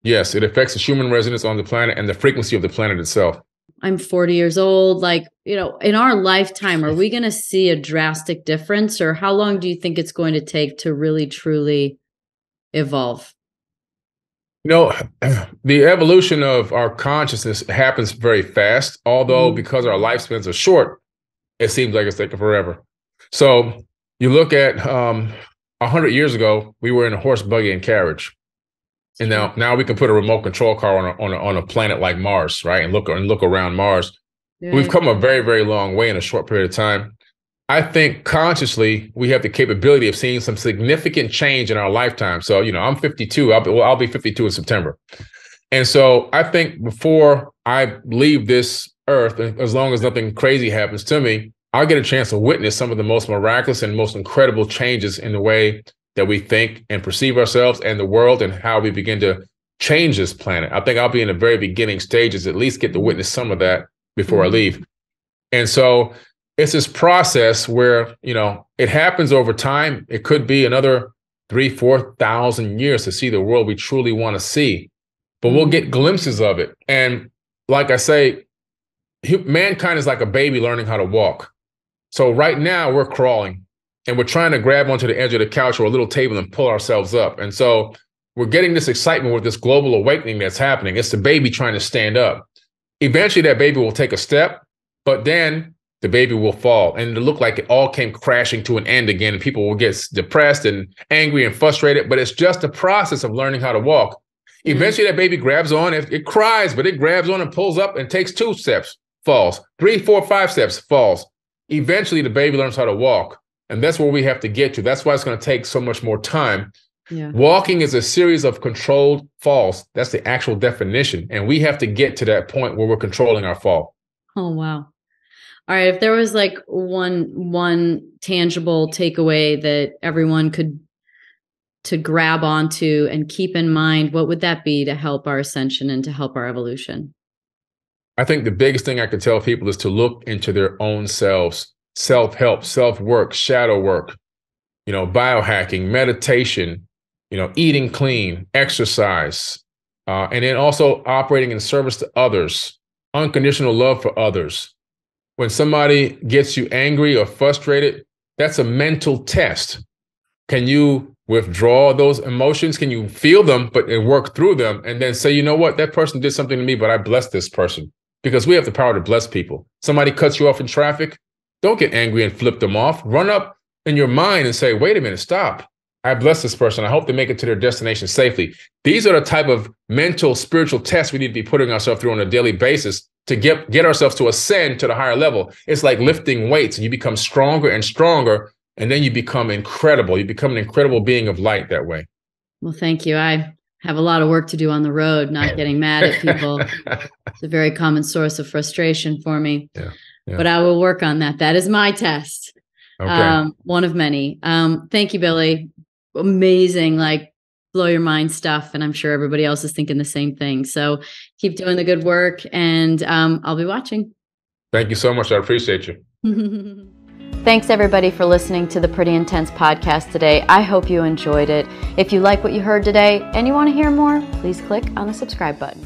Yes, it affects the Schumann resonance on the planet and the frequency of the planet itself. I'm 40 years old. In our lifetime, are we going to see a drastic difference, or how long do you think it's going to take to really, truly evolve? The evolution of our consciousness happens very fast, although because our lifespans are short, it seems like it's taking forever. So you look at 100 years ago, we were in a horse, buggy, and carriage. And now we can put a remote control car on a planet like Mars, right? And look around Mars. Yeah. We've come a very, very long way in a short period of time. I think consciously we have the capability of seeing some significant change in our lifetime. So, I'm 52. I'll be 52 in September. And so I think before I leave this earth, as long as nothing crazy happens to me, I'll get a chance to witness some of the most miraculous and most incredible changes in the way that we think and perceive ourselves and the world, and how we begin to change this planet. I think I'll be in the very beginning stages, at least get to witness some of that before I leave. And so it's this process where, it happens over time. It could be another 3,000-4,000 years to see the world we truly want to see, but we'll get glimpses of it. And like I say, mankind is like a baby learning how to walk. So right now we're crawling and we're trying to grab onto the edge of the couch or a little table and pull ourselves up. And so we're getting this excitement with this global awakening that's happening. It's the baby trying to stand up. Eventually that baby will take a step, but then the baby will fall. And it'll look like it all came crashing to an end again. And people will get depressed and angry and frustrated. But it's just a process of learning how to walk. Eventually, that baby grabs on. It cries, but it grabs on and pulls up and takes 2 steps, falls. 3, 4, 5 steps, falls. Eventually, the baby learns how to walk. And that's where we have to get to. That's why it's going to take so much more time. Yeah. Walking is a series of controlled falls. That's the actual definition. And we have to get to that point where we're controlling our fall. Oh, wow. All right. If there was like one tangible takeaway that everyone could to grab onto and keep in mind, what would that be to help our ascension and to help our evolution? I think the biggest thing I could tell people is to look into their own selves, self-help, self-work, shadow work, biohacking, meditation, eating clean, exercise, and then also operating in service to others, unconditional love for others. When somebody gets you angry or frustrated, that's a mental test. Can you withdraw those emotions? Can you feel them, but work through them and then say, you know what, that person did something to me, but I bless this person, because we have the power to bless people. Somebody cuts you off in traffic. Don't get angry and flip them off. Run up in your mind and say, wait a minute, stop. I bless this person. I hope they make it to their destination safely. These are the type of mental, spiritual tests we need to be putting ourselves through on a daily basis to get ourselves to ascend to the higher level. It's like lifting weights, and you become stronger and stronger, and then you become incredible. You become an incredible being of light that way. Well, thank you. I have a lot of work to do on the road, not getting mad at people. It's a very common source of frustration for me. Yeah. But I will work on that. That is my test. Okay. One of many. Thank you, Billy. Amazing, blow your mind stuff. And I'm sure everybody else is thinking the same thing. So keep doing the good work, and I'll be watching. Thank you so much. I appreciate you. Thanks everybody for listening to the Pretty Intense podcast today. I hope you enjoyed it. If you like what you heard today and you want to hear more, please click on the subscribe button.